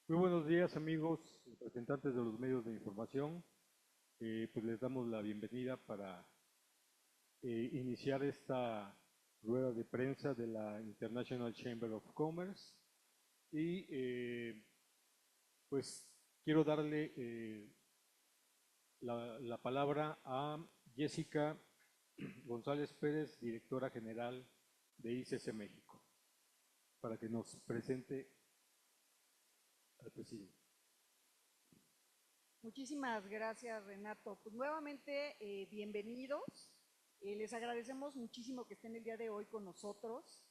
Muy buenos días, amigos, representantes de los medios de información. Pues les damos la bienvenida para iniciar esta rueda de prensa de la International Chamber of Commerce. Y pues quiero darle la palabra a Jessica González Pérez, directora general de ICC México, para que nos presente al presidente. Muchísimas gracias, Renato. Pues nuevamente, bienvenidos. Les agradecemos muchísimo que estén el día de hoy con nosotros.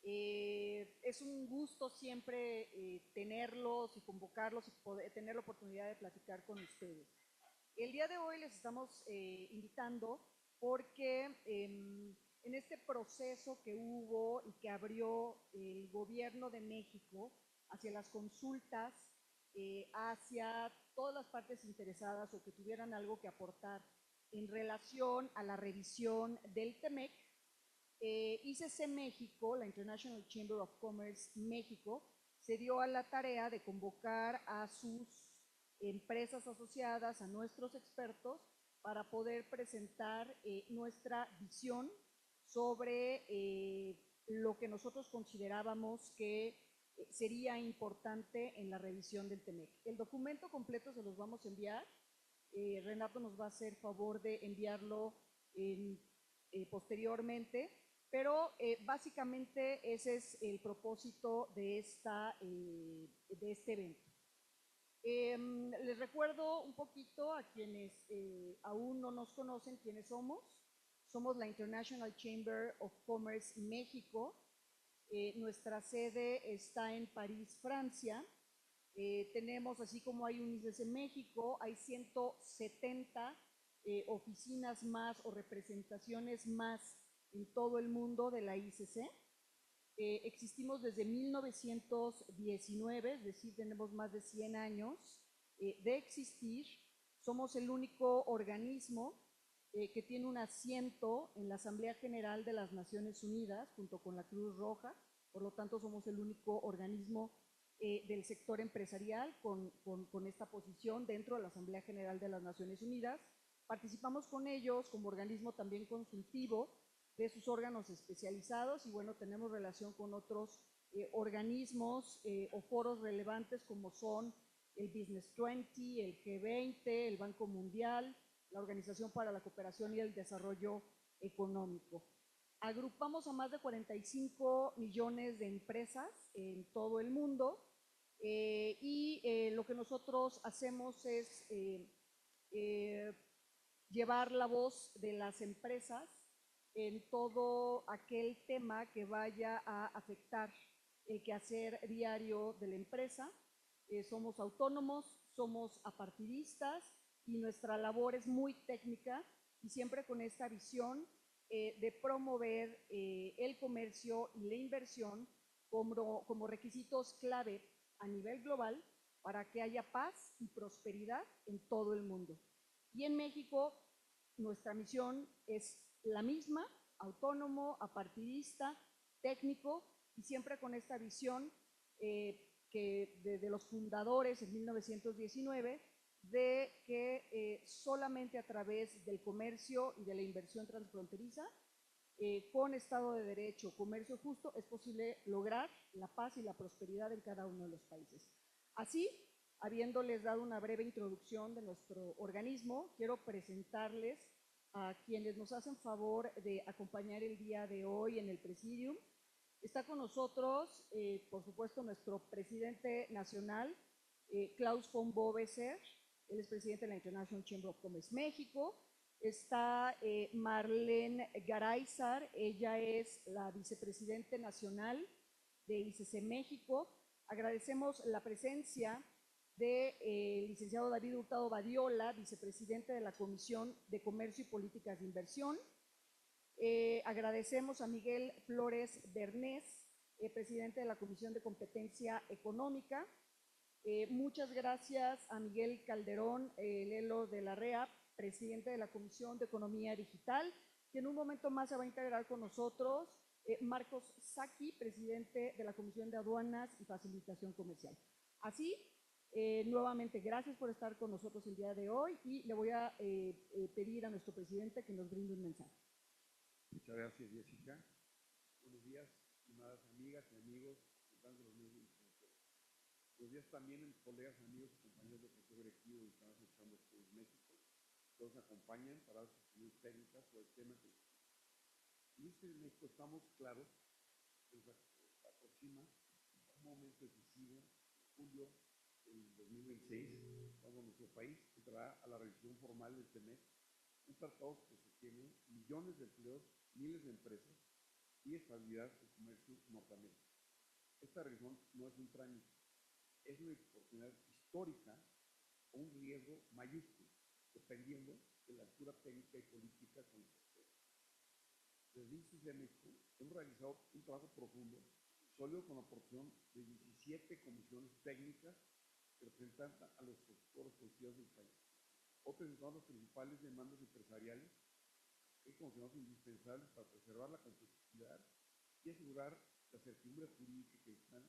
Es un gusto siempre tenerlos y convocarlos y poder tener la oportunidad de platicar con ustedes. El día de hoy les estamos invitando porque en este proceso que hubo y que abrió el gobierno de México hacia las consultas, hacia todas las partes interesadas o que tuvieran algo que aportar en relación a la revisión del TEMEC, ICC México, la International Chamber of Commerce México, se dio a la tarea de convocar a sus empresas asociadas, a nuestros expertos, para poder presentar nuestra visión sobre lo que nosotros considerábamos que sería importante en la revisión del TEMEC. El documento completo se los vamos a enviar. Renato nos va a hacer favor de enviarlo posteriormente, pero básicamente ese es el propósito de este evento. Les recuerdo un poquito a quienes aún no nos conocen quiénes somos. Somos la International Chamber of Commerce México. Nuestra sede está en París, Francia. Tenemos, así como hay un ICC México, hay 170 oficinas más o representaciones más en todo el mundo de la ICC. Existimos desde 1919, es decir, tenemos más de 100 años de existir. Somos el único organismo que tiene un asiento en la Asamblea General de las Naciones Unidas, junto con la Cruz Roja. Por lo tanto, somos el único organismo del sector empresarial con esta posición dentro de la Asamblea General de las Naciones Unidas. Participamos con ellos como organismo también consultivo de sus órganos especializados y bueno, tenemos relación con otros organismos o foros relevantes como son el Business 20, el G20, el Banco Mundial, la Organización para la Cooperación y el Desarrollo Económico. Agrupamos a más de 45 millones de empresas en todo el mundo y lo que nosotros hacemos es llevar la voz de las empresas en todo aquel tema que vaya a afectar el quehacer diario de la empresa. Somos autónomos, somos apartidistas y nuestra labor es muy técnica y siempre con esta visión de promover el comercio y la inversión como requisitos clave a nivel global para que haya paz y prosperidad en todo el mundo. Y en México nuestra misión es la misma, autónomo, apartidista, técnico y siempre con esta visión que de los fundadores en 1919 de que solamente a través del comercio y de la inversión transfronteriza, con Estado de Derecho, comercio justo, es posible lograr la paz y la prosperidad en cada uno de los países. Así, habiéndoles dado una breve introducción de nuestro organismo, quiero presentarles a quienes nos hacen favor de acompañar el día de hoy en el Presidium. Está con nosotros, por supuesto, nuestro presidente nacional, Klaus von Bobeser. Él es presidente de la International Chamber of Commerce México. Está Marlene Garayzar, ella es la vicepresidente nacional de ICC México. Agradecemos la presencia del licenciado David Hurtado Badiola, vicepresidente de la Comisión de Comercio y Políticas de Inversión. Agradecemos a Miguel Flores Bernés, presidente de la Comisión de Competencia Económica. Muchas gracias a Miguel Calderón Lelo de la REA, presidente de la Comisión de Economía Digital, que en un momento más se va a integrar con nosotros. Marcos Saki, presidente de la Comisión de Aduanas y Facilitación Comercial. Así, Nuevamente, gracias por estar con nosotros el día de hoy y le voy a pedir a nuestro presidente que nos brinde un mensaje. Muchas gracias, Jessica. Buenos días, estimadas amigas y amigos, representantes de los medios de información. Buenos días también, colegas, amigos y compañeros del Consejo Directivo del Canal Central de Estudios México, que nos acompañan para dar sus opiniones técnicas sobre el tema que en México estamos claros que nos aproxima un momento decisivo, julio del 2026, cuando nuestro país entrará a la revisión formal del TEMEC, un tratado que sostiene millones de empleos, miles de empresas y estabilidad del comercio en Norteamérica. Esta revisión no es un trámite, es una oportunidad histórica o un riesgo mayúsculo, dependiendo de la altura técnica y política con la que se. Desde ICC México hemos realizado un trabajo profundo, sólido, con la aportación de 17 comisiones técnicas que representan a los sectores productivos del país, o presentando las principales demandas empresariales que consideramos indispensables para preservar la competitividad y asegurar la certidumbre jurídica que están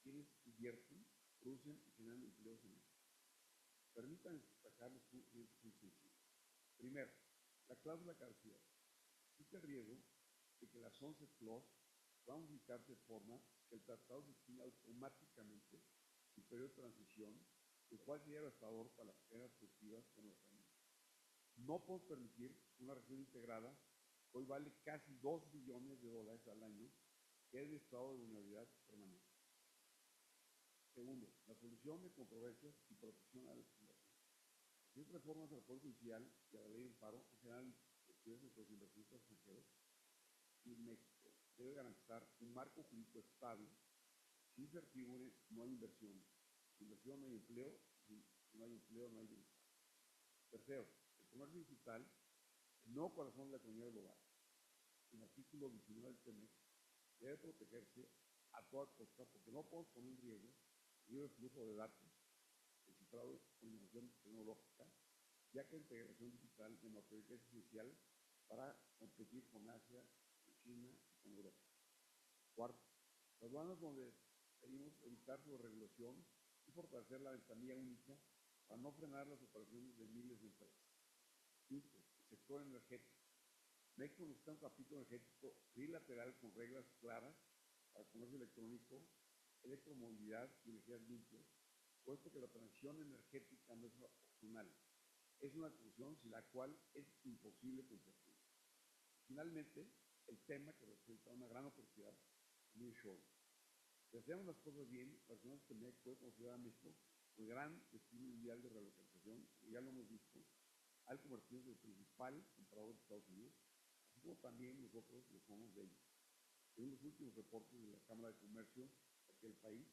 quienes invierten, producen y generan empleos en México. Permítanme destacar los puntos sencillos. Primero, la cláusula de caducidad. Existe el riesgo de que la sunset clause pueda modificarse de forma que el tratado define automáticamente el periodo de transición, el cual sería devastador para las cadenas productivas de nuestra nación. No podemos permitir una región integrada que hoy vale casi $2 billones al año, que es de estado de vulnerabilidad permanente. Segundo, la solución de controversias y protección a la legislación. Las reformas al Poder Judicial y a la Ley del Paro en general entre los inversionistas extranjeros y México debe garantizar un marco jurídico estable. Sin incertidumbre no hay inversión. Sin inversión no hay empleo. Si no hay empleo no hay bienestar. Tercero, el comercio digital, el nuevo corazón de la economía global. El artículo 19 del TEMEC debe protegerse a toda costa porque no podemos poner en riesgo el libre flujo de datos, el cifrado con innovación tecnológica, ya que la integración digital de Norteamérica es esencial para competir con Asia, con China y con Europa. Cuarto, las aduanas donde pedimos evitar su regulación y fortalecer la ventanilla única para no frenar las operaciones de miles de empresas. Quinto, el sector energético. México necesita un capítulo energético trilateral con reglas claras para el comercio electrónico, electromovilidad y energías limpias, puesto que la transición energética no es opcional. Es una condición sin la cual es imposible competir. Finalmente, el tema que representa una gran oportunidad, nearshoring. Si hacemos las cosas bien, la región de TEMEC puede considerar a México un gran destino mundial de relocalización, y ya lo hemos visto, al convertirse en el principal comprador de Estados Unidos, así como también nosotros lo somos de ellos. Según los últimos reportes de la Cámara de Comercio de aquel país,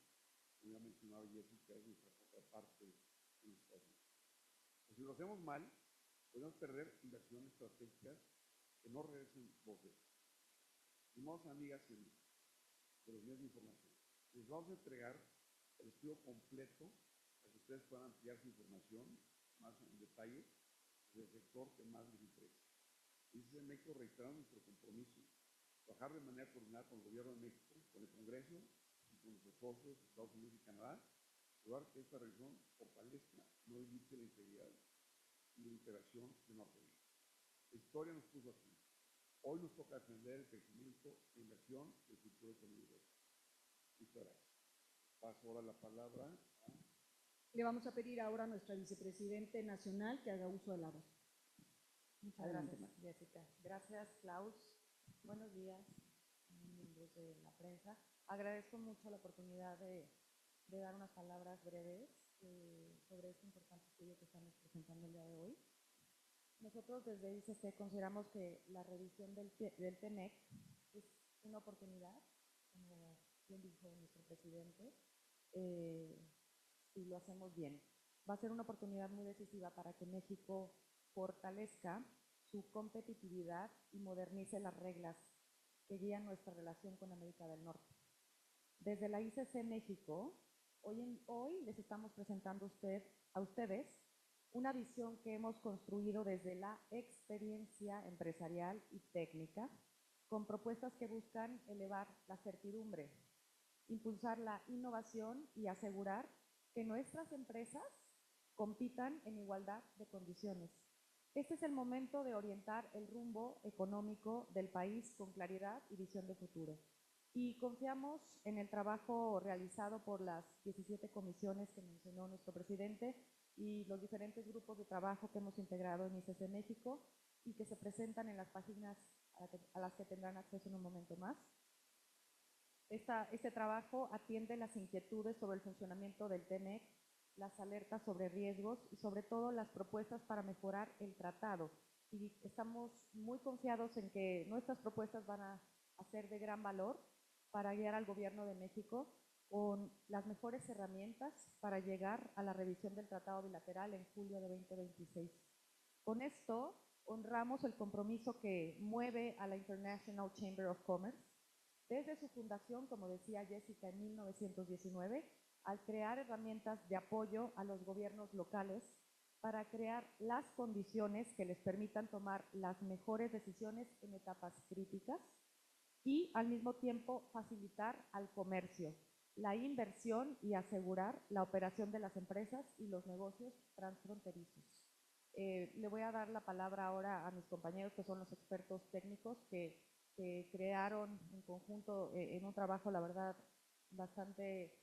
como ya mencionaba Jessica, es nuestra contraparte en los Estados Unidos. Pues si lo hacemos mal, podemos perder inversiones estratégicas que no regresen 2 veces. Estimados amigas y amigos de los medios de información, les vamos a entregar el estudio completo para que ustedes puedan ampliar su información más en detalle del sector que más les interesa. Dice México, reiterando nuestro compromiso, trabajar de manera coordinada con el Gobierno de México, con el Congreso y con nuestros socios, Estados Unidos y Canadá, lograr que esta región fortalezca, no limite la integridad y la integración de Norteamérica. La historia nos puso aquí. Hoy nos toca defender el crecimiento, la inversión y el futuro económico. Muchas gracias. Paso ahora la palabra a... Le vamos a pedir ahora a nuestra vicepresidente nacional que haga uso de la voz. Muchas gracias, Jessica. Gracias, Klaus. Buenos días, miembros de la prensa. Agradezco mucho la oportunidad de dar unas palabras breves sobre este importante estudio que estamos presentando el día de hoy. Nosotros desde ICC consideramos que la revisión del TEMEC es una oportunidad, como bien dijo nuestro presidente, si lo hacemos bien. Va a ser una oportunidad muy decisiva para que México fortalezca su competitividad y modernice las reglas que guían nuestra relación con América del Norte. Desde la ICC México, hoy les estamos presentando a ustedes una visión que hemos construido desde la experiencia empresarial y técnica, con propuestas que buscan elevar la certidumbre, impulsar la innovación y asegurar que nuestras empresas compitan en igualdad de condiciones. Este es el momento de orientar el rumbo económico del país con claridad y visión de futuro. Y confiamos en el trabajo realizado por las 17 comisiones que mencionó nuestro presidente y los diferentes grupos de trabajo que hemos integrado en ICC México y que se presentan en las páginas a las que tendrán acceso en un momento más. Este trabajo atiende las inquietudes sobre el funcionamiento del TEMEC, las alertas sobre riesgos y sobre todo las propuestas para mejorar el tratado. Y estamos muy confiados en que nuestras propuestas van a ser de gran valor para guiar al Gobierno de México con las mejores herramientas para llegar a la revisión del tratado bilateral en julio de 2026. Con esto honramos el compromiso que mueve a la International Chamber of Commerce desde su fundación, como decía Jessica, en 1919, al crear herramientas de apoyo a los gobiernos locales para crear las condiciones que les permitan tomar las mejores decisiones en etapas críticas y al mismo tiempo facilitar al comercio, la inversión y asegurar la operación de las empresas y los negocios transfronterizos. Le voy a dar la palabra ahora a mis compañeros que son los expertos técnicos que crearon en conjunto en un trabajo, la verdad, bastante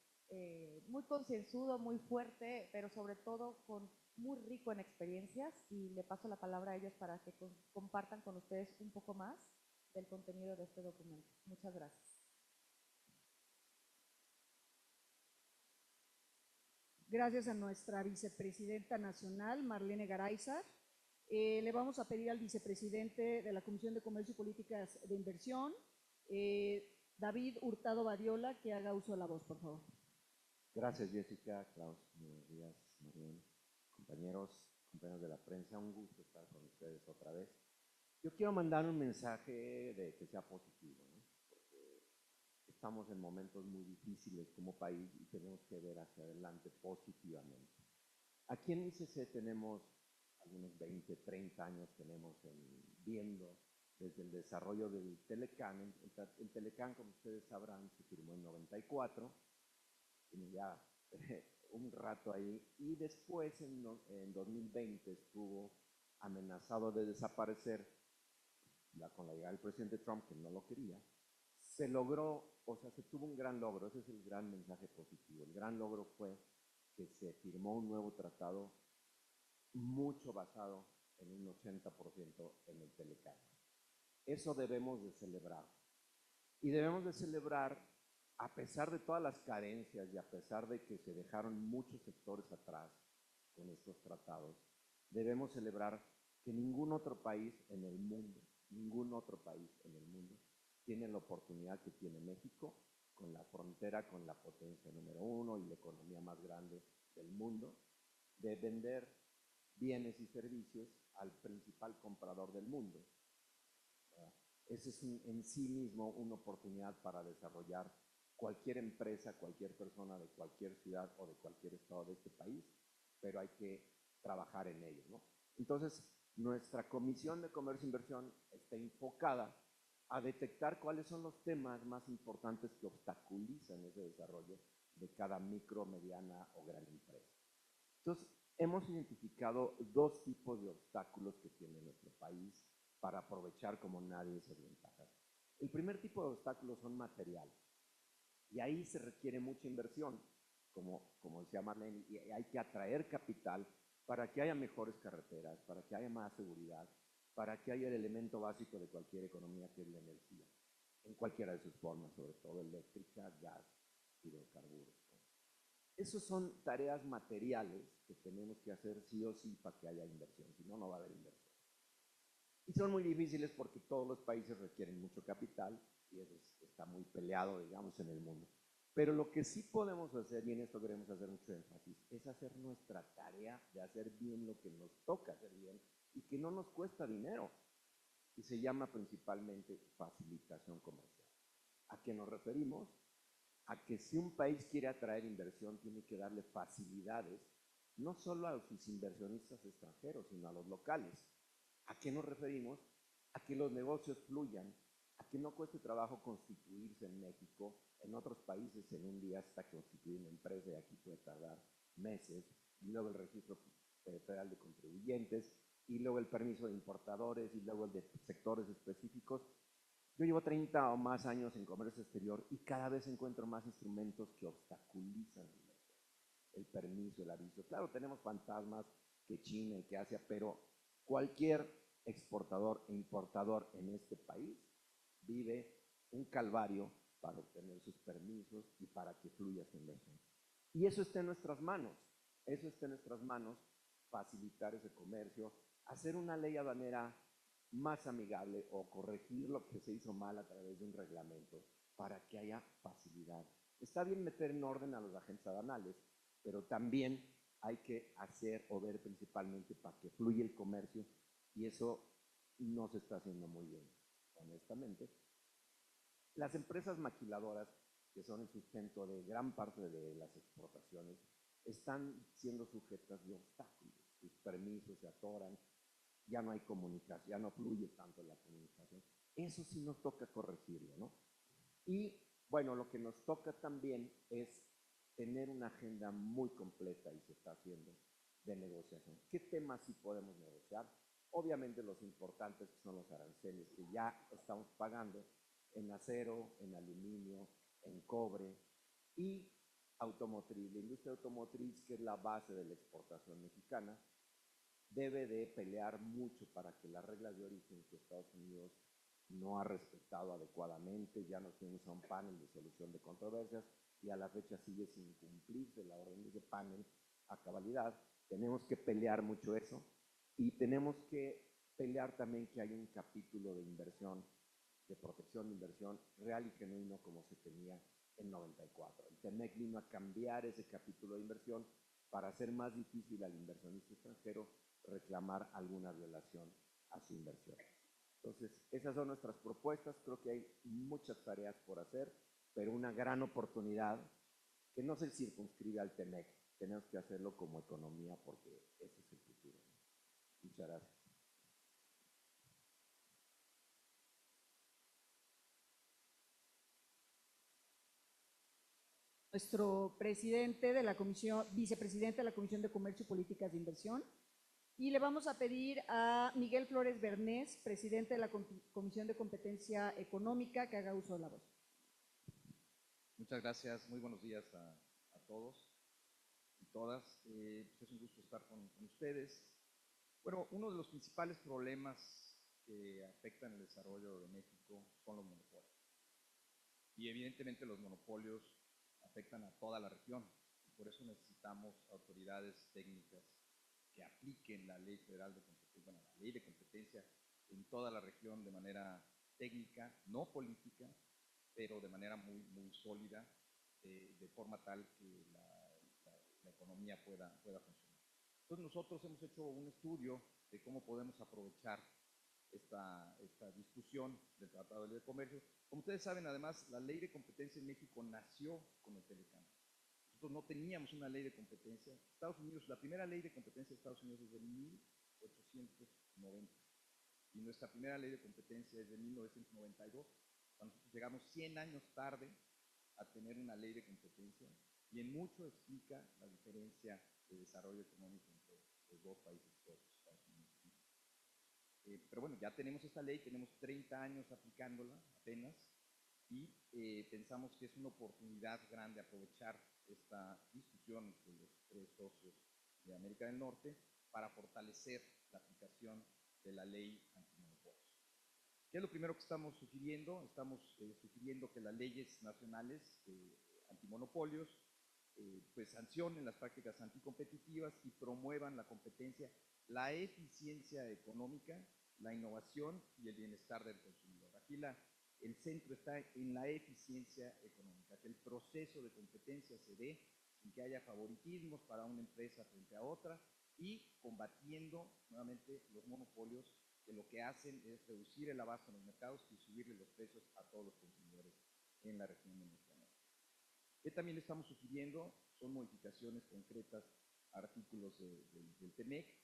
muy concienzudo, muy fuerte, pero sobre todo muy rico en experiencias, y le paso la palabra a ellos para que compartan con ustedes un poco más del contenido de este documento. Muchas gracias. Gracias a nuestra vicepresidenta nacional, Marlene Garayzar. Le vamos a pedir al vicepresidente de la Comisión de Comercio y Políticas de Inversión, David Hurtado Badiola, que haga uso de la voz, por favor. Gracias, Jessica, Klaus, buenos días, Marlene, compañeros de la prensa, un gusto estar con ustedes otra vez. Yo quiero mandar un mensaje de que sea positivo, ¿no? Porque estamos en momentos muy difíciles como país y tenemos que ver hacia adelante positivamente. Aquí en ICC tenemos algunos 20, 30 años viendo desde el desarrollo del Telecán. El Telecán, como ustedes sabrán, se firmó en 94, tiene ya un rato ahí, y después en 2020 estuvo amenazado de desaparecer con la llegada del presidente Trump, que no lo quería. Se logró, o sea, se tuvo un gran logro, ese es el gran mensaje positivo. El gran logro fue que se firmó un nuevo tratado mucho basado en un 80% en el Telecán. Eso debemos de celebrar. Y debemos de celebrar a pesar de todas las carencias y a pesar de que se dejaron muchos sectores atrás con estos tratados, debemos celebrar que ningún otro país en el mundo tiene la oportunidad que tiene México, con la frontera con la potencia número 1 y la economía más grande del mundo, de vender bienes y servicios al principal comprador del mundo. Ese es en sí mismo una oportunidad para desarrollar cualquier empresa, cualquier persona de cualquier ciudad o de cualquier estado de este país, pero hay que trabajar en ello, ¿no? Entonces, nuestra Comisión de Comercio e Inversión está enfocada a detectar cuáles son los temas más importantes que obstaculizan ese desarrollo de cada micro, mediana o gran empresa. Entonces, hemos identificado dos tipos de obstáculos que tiene nuestro país para aprovechar como nadie esas ventajas. El primer tipo de obstáculos son materiales, y ahí se requiere mucha inversión, como decía Marlene, y hay que atraer capital para que haya mejores carreteras, para que haya más seguridad, para que haya el elemento básico de cualquier economía, que es la energía, en cualquiera de sus formas, sobre todo eléctrica, gas, hidrocarburos. Esas son tareas materiales que tenemos que hacer sí o sí para que haya inversión, si no, no va a haber inversión. Y son muy difíciles porque todos los países requieren mucho capital y eso está muy peleado, digamos, en el mundo. Pero lo que sí podemos hacer, y en esto queremos hacer mucho énfasis, es hacer nuestra tarea de hacer bien lo que nos toca hacer bien y que no nos cuesta dinero. Y se llama principalmente facilitación comercial. ¿A qué nos referimos? A que si un país quiere atraer inversión, tiene que darle facilidades, no solo a sus inversionistas extranjeros, sino a los locales. ¿A qué nos referimos? A que los negocios fluyan, a que no cueste trabajo constituirse en México. En otros países en un día está constituir una empresa y aquí puede tardar meses, y luego el registro federal de contribuyentes, y luego el permiso de importadores, y luego el de sectores específicos. Yo llevo 30 o más años en comercio exterior y cada vez encuentro más instrumentos que obstaculizan el permiso, el aviso. Claro, tenemos fantasmas que China y que Asia, pero cualquier exportador e importador en este país vive un calvario para obtener sus permisos y para que fluya su inversión. Y eso está en nuestras manos, eso está en nuestras manos, facilitar ese comercio, hacer una ley aduanera más amigable o corregir lo que se hizo mal a través de un reglamento para que haya facilidad. Está bien meter en orden a los agentes aduanales, pero también hay que hacer o ver principalmente para que fluya el comercio, y eso no se está haciendo muy bien, honestamente. Las empresas maquiladoras, que son el sustento de gran parte de las exportaciones, están siendo sujetas de obstáculos. Sus permisos se atoran, ya no hay comunicación, ya no fluye tanto la comunicación. Eso sí nos toca corregirlo, ¿no? Y bueno, lo que nos toca también es tener una agenda muy completa, y se está haciendo, de negociación. ¿Qué temas sí podemos negociar? Obviamente los importantes, que son los aranceles que ya estamos pagando en acero, en aluminio, en cobre y automotriz. La industria automotriz, que es la base de la exportación mexicana, debe de pelear mucho para que las reglas de origen que Estados Unidos no ha respetado adecuadamente, ya no tiene un panel de solución de controversias y a la fecha sigue sin cumplirse la orden de panel a cabalidad. Tenemos que pelear mucho eso, y tenemos que pelear también que haya un capítulo de inversión, de protección de inversión real y genuino como se tenía en 94. El TEMEC vino a cambiar ese capítulo de inversión para hacer más difícil al inversionista extranjero reclamar alguna violación a su inversión. Entonces, esas son nuestras propuestas. Creo que hay muchas tareas por hacer, pero una gran oportunidad que no se circunscribe al TEMEC. Tenemos que hacerlo como economía porque ese es el futuro. Muchas gracias. Nuestro presidente de la comisión, vicepresidente de la Comisión de Comercio y Políticas de Inversión. Y le vamos a pedir a Miguel Flores Bernés, presidente de la Comisión de Competencia Económica, que haga uso de la voz. Muchas gracias, muy buenos días a todos y todas. Es un gusto estar con ustedes. Bueno, uno de los principales problemas que afectan el desarrollo de México son los monopolios. Y evidentemente los monopolios afectan a toda la región. Por eso necesitamos autoridades técnicas que apliquen la Ley Federal de Competencia, bueno, la Ley de Competencia en toda la región de manera técnica, no política, pero de manera muy sólida, de forma tal que la economía pueda funcionar. Entonces nosotros hemos hecho un estudio de cómo podemos aprovechar esta discusión del Tratado de Libre Comercio. Como ustedes saben, además, la Ley de Competencia en México nació con el Telecán. Nosotros no teníamos una ley de competencia. Estados Unidos, la primera ley de competencia de Estados Unidos es de 1890. Y nuestra primera ley de competencia es de 1992. Nosotros llegamos 100 años tarde a tener una ley de competencia, y en mucho explica la diferencia de desarrollo económico entre los dos países, Estados Unidos y México. Pero bueno, ya tenemos esta ley, tenemos 30 años aplicándola apenas, y pensamos que es una oportunidad grande aprovechar esta discusión entre los tres socios de América del Norte para fortalecer la aplicación de la ley antimonopolios. ¿Qué es lo primero que estamos sugiriendo? Estamos sugiriendo que las leyes nacionales antimonopolios pues sancionen las prácticas anticompetitivas y promuevan la competencia, la eficiencia económica, la innovación y el bienestar del consumidor. Aquí el centro está en la eficiencia económica, que el proceso de competencia se dé sin que haya favoritismos para una empresa frente a otra, y combatiendo nuevamente los monopolios, que lo que hacen es reducir el abasto en los mercados y subirle los precios a todos los consumidores en la región de nuestra norte. ¿Qué también estamos sugiriendo? Son modificaciones concretas a artículos del TEMEC,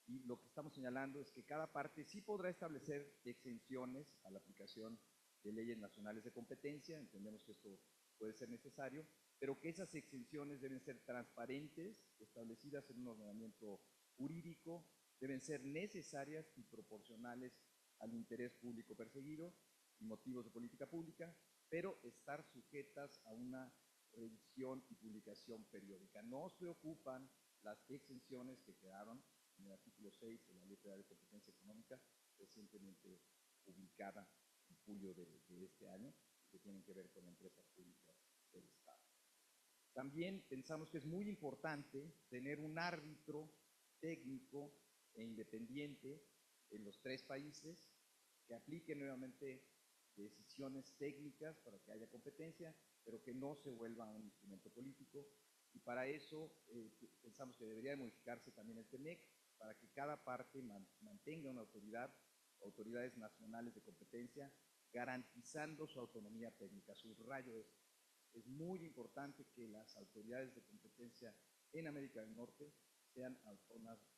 y lo que estamos señalando es que cada parte sí podrá establecer exenciones a la aplicación de leyes nacionales de competencia. Entendemos que esto puede ser necesario, pero que esas exenciones deben ser transparentes, establecidas en un ordenamiento jurídico, deben ser necesarias y proporcionales al interés público perseguido y motivos de política pública, pero estar sujetas a una revisión y publicación periódica. Nos preocupan las exenciones que quedaron en el artículo 6 de la Ley Federal de Competencia Económica, recientemente publicada en julio de este año, que tienen que ver con empresas públicas del Estado. También pensamos que es muy importante tener un árbitro técnico e independiente en los tres países que aplique nuevamente decisiones técnicas para que haya competencia, pero que no se vuelva un instrumento político. Y para eso pensamos que debería modificarse también el TEMEC para que cada parte mantenga una autoridad, autoridades nacionales de competencia, garantizando su autonomía técnica. Subrayo esto. Es muy importante que las autoridades de competencia en América del Norte sean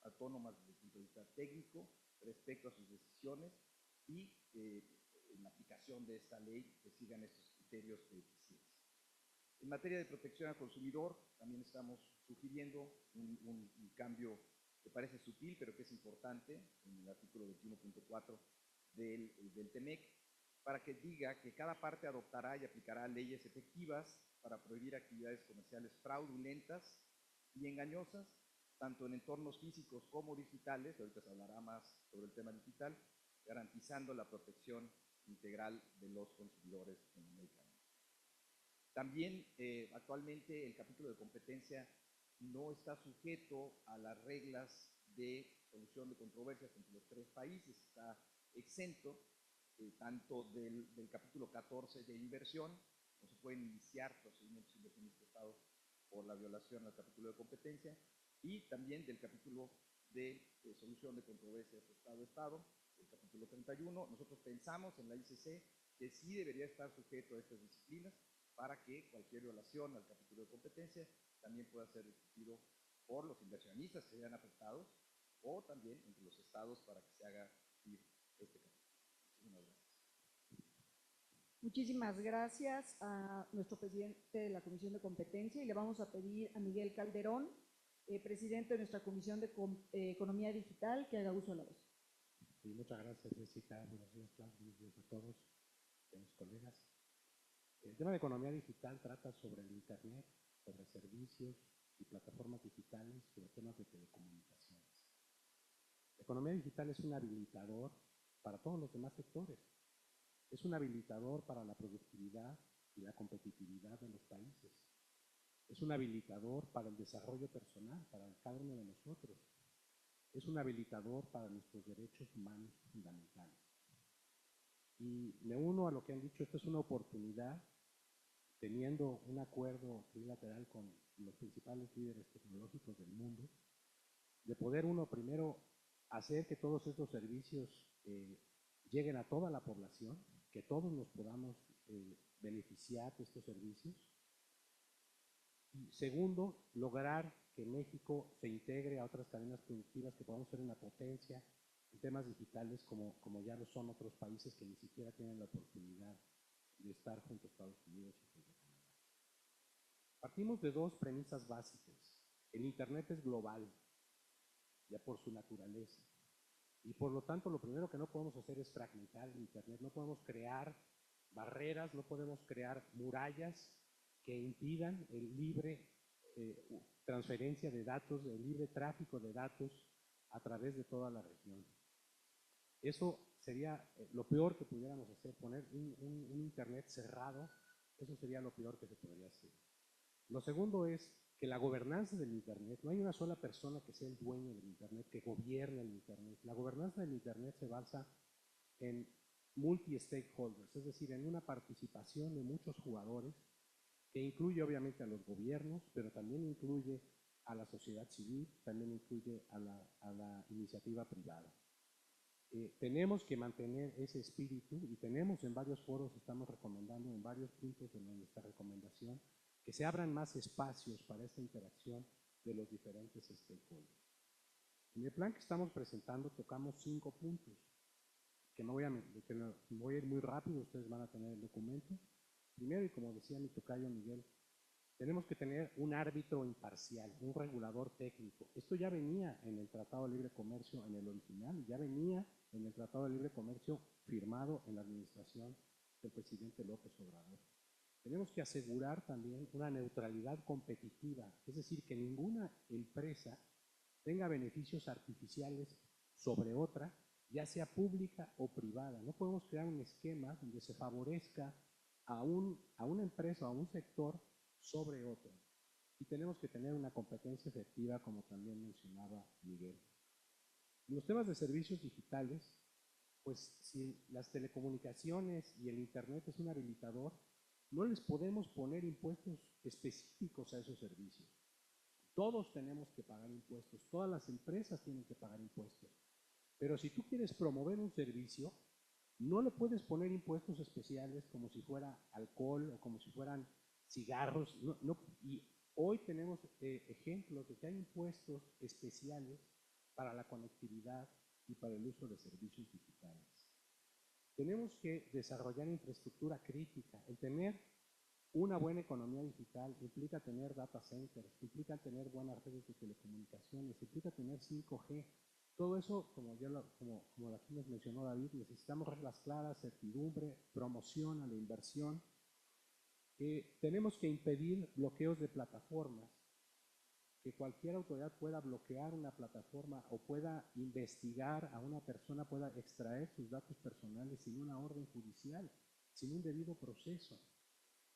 autónomas desde el punto de vista técnico respecto a sus decisiones y en la aplicación de esta ley que sigan estos criterios de eficiencia. En materia de protección al consumidor, también estamos sugiriendo un cambio que parece sutil, pero que es importante, en el artículo 21.4 del TEMEC, para que diga que cada parte adoptará y aplicará leyes efectivas para prohibir actividades comerciales fraudulentas y engañosas, tanto en entornos físicos como digitales, ahorita se hablará más sobre el tema digital, garantizando la protección integral de los consumidores en América del Norte. También actualmente el capítulo de competencia no está sujeto a las reglas de solución de controversias entre los tres países, está exento tanto del capítulo 14 de inversión, no se pueden iniciar procedimientos inversionistas Estado por la violación al capítulo de competencia, y también del capítulo de solución de controversias Estado-Estado, el capítulo 31. Nosotros pensamos en la ICC que sí debería estar sujeto a estas disciplinas para que cualquier violación al capítulo de competencia también pueda ser discutido por los inversionistas que sean afectados o también entre los estados para que se haga cumplir este capítulo. Muchísimas gracias. Muchísimas gracias a nuestro presidente de la Comisión de Competencia y le vamos a pedir a Miguel Calderón, presidente de nuestra Comisión de Economía Digital, que haga uso de la voz. Sí, muchas gracias, Jessica. Buenos días, Claudio. Buenos días a todos, a mis colegas. El tema de economía digital trata sobre el Internet, sobre servicios y plataformas digitales, sobre temas de telecomunicaciones. La economía digital es un habilitador para todos los demás sectores. Es un habilitador para la productividad y la competitividad de los países. Es un habilitador para el desarrollo personal, para cada uno de nosotros. Es un habilitador para nuestros derechos humanos fundamentales. Y me uno a lo que han dicho, esta es una oportunidad, teniendo un acuerdo trilateral con los principales líderes tecnológicos del mundo, de poder uno primero hacer que todos estos servicios lleguen a toda la población, que todos nos podamos beneficiar de estos servicios. Y segundo, lograr que México se integre a otras cadenas productivas, que podamos ser una potencia en temas digitales como ya lo son otros países que ni siquiera tienen la oportunidad de estar junto a Estados Unidos y junto a Canadá. Partimos de dos premisas básicas. El Internet es global, ya por su naturaleza. Y por lo tanto, lo primero que no podemos hacer es fragmentar el Internet. No podemos crear barreras, no podemos crear murallas que impidan el libre transferencia de datos, el libre tráfico de datos a través de toda la región. Eso sería lo peor que pudiéramos hacer, poner un Internet cerrado, eso sería lo peor que se podría hacer. Lo segundo es que la gobernanza del Internet, no hay una sola persona que sea el dueño del Internet, que gobierne el Internet. La gobernanza del Internet se basa en multi-stakeholders, es decir, en una participación de muchos jugadores, que incluye obviamente a los gobiernos, pero también incluye a la sociedad civil, también incluye a la iniciativa privada. Tenemos que mantener ese espíritu y tenemos en varios foros, estamos recomendando en varios puntos de nuestra recomendación, que se abran más espacios para esta interacción de los diferentes stakeholders. En el plan que estamos presentando tocamos 5 puntos, que voy a ir muy rápido, ustedes van a tener el documento. Primero, y como decía mi tocayo Miguel, Tenemos que tener un árbitro imparcial, un regulador técnico. Esto ya venía en el Tratado de Libre Comercio, en el original, ya venía en el Tratado de Libre Comercio firmado en la administración del presidente López Obrador. Tenemos que asegurar también una neutralidad competitiva, es decir, que ninguna empresa tenga beneficios artificiales sobre otra, ya sea pública o privada. No podemos crear un esquema donde se favorezca a una empresa o a un sector sobre otro. Y tenemos que tener una competencia efectiva, como también mencionaba Miguel. En los temas de servicios digitales, pues si las telecomunicaciones y el Internet es un habilitador, no les podemos poner impuestos específicos a esos servicios. Todos tenemos que pagar impuestos, todas las empresas tienen que pagar impuestos. Pero si tú quieres promover un servicio, no le puedes poner impuestos especiales como si fuera alcohol o como si fueran cigarros. Y hoy tenemos ejemplos de que hay impuestos especiales para la conectividad y para el uso de servicios digitales. Tenemos que desarrollar infraestructura crítica. El tener una buena economía digital implica tener data centers, implica tener buenas redes de telecomunicaciones, implica tener 5G. Todo eso, como aquí nos mencionó David, necesitamos reglas claras, certidumbre, promoción a la inversión. Tenemos que impedir bloqueos de plataformas, que cualquier autoridad pueda bloquear una plataforma o pueda investigar a una persona, pueda extraer sus datos personales sin una orden judicial, sin un debido proceso.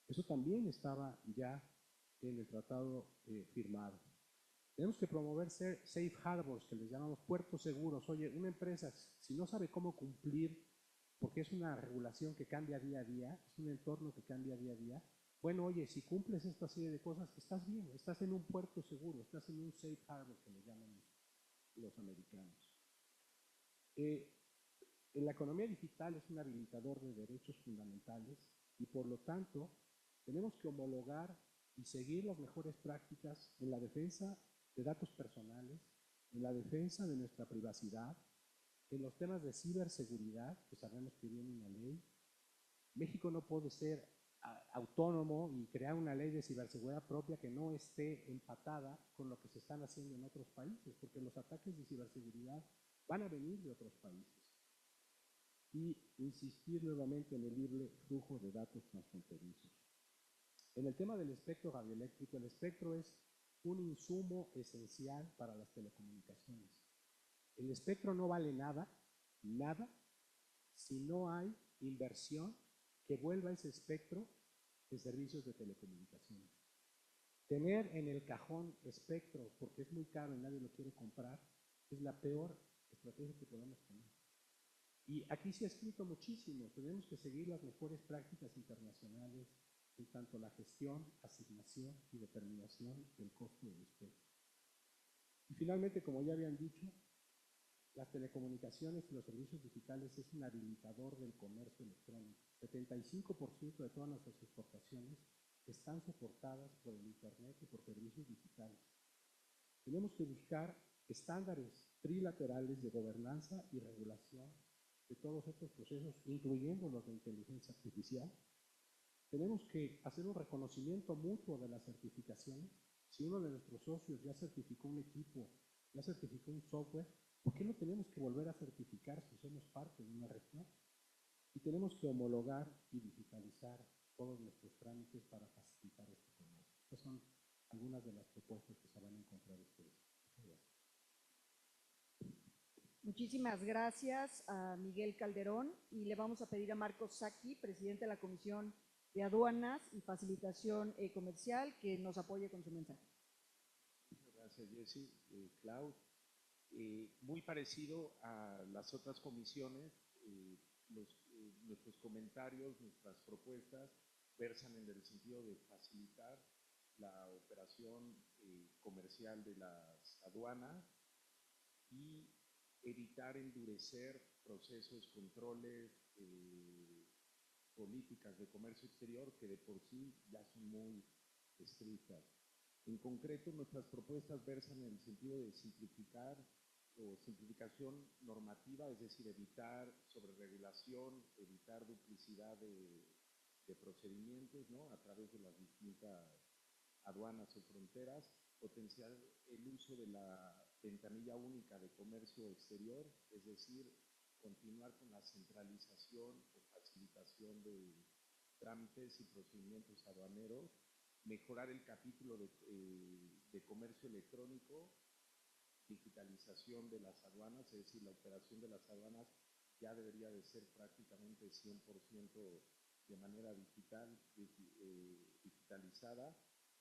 Eso también estaba ya en el tratado firmado. Tenemos que promover safe harbors, que les llamamos puertos seguros. Oye, una empresa, si no sabe cómo cumplir, porque es una regulación que cambia día a día, es un entorno que cambia día a día, bueno, oye, si cumples esta serie de cosas, estás bien, estás en un puerto seguro, estás en un safe harbor, que le llaman los americanos. La economía digital es un habilitador de derechos fundamentales y por lo tanto tenemos que homologar y seguir las mejores prácticas en la defensa de datos personales, en la defensa de nuestra privacidad, en los temas de ciberseguridad, que sabemos que viene una ley. México no puede ser autónomo y crear una ley de ciberseguridad propia que no esté empatada con lo que se están haciendo en otros países, porque los ataques de ciberseguridad van a venir de otros países. Y insistir nuevamente en el libre flujo de datos transfronterizos. En el tema del espectro radioeléctrico, el espectro es un insumo esencial para las telecomunicaciones. El espectro no vale nada, si no hay inversión que vuelva ese espectro en servicios de telecomunicaciones. Tener en el cajón espectro, porque es muy caro y nadie lo quiere comprar, es la peor estrategia que podemos tener. Y aquí se ha escrito muchísimo, tenemos que seguir las mejores prácticas internacionales en tanto la gestión, asignación y determinación del costo del espectro. Y finalmente, como ya habían dicho, las telecomunicaciones y los servicios digitales es un habilitador del comercio electrónico. 75% de todas nuestras exportaciones están soportadas por el Internet y por servicios digitales. Tenemos que buscar estándares trilaterales de gobernanza y regulación de todos estos procesos, incluyendo los de inteligencia artificial. Tenemos que hacer un reconocimiento mutuo de las certificaciones. Si uno de nuestros socios ya certificó un equipo, ya certificó un software, ¿por qué no tenemos que volver a certificar si somos parte de una región? Y tenemos que homologar y digitalizar todos nuestros trámites para facilitar este comercio. Estas son algunas de las propuestas que se van a encontrar ustedes. Muchísimas gracias a Miguel Calderón y le vamos a pedir a Marcos Sacchi, presidente de la Comisión de Aduanas y Facilitación Comercial, que nos apoye con su mensaje. Muchas gracias, Jessy. Clau, muy parecido a las otras comisiones, nuestros comentarios, nuestras propuestas versan en el sentido de facilitar la operación comercial de las aduanas y evitar endurecer procesos, controles, políticas de comercio exterior que de por sí ya son muy estrictas. En concreto, nuestras propuestas versan en el sentido de simplificar o simplificación normativa, es decir, evitar sobreregulación, evitar duplicidad de procedimientos, ¿no?, a través de las distintas aduanas o fronteras, potenciar el uso de la ventanilla única de comercio exterior, es decir, continuar con la centralización o facilitación de trámites y procedimientos aduaneros, mejorar el capítulo de comercio electrónico, digitalización de las aduanas, es decir, la operación de las aduanas ya debería de ser prácticamente 100% de manera digitalizada,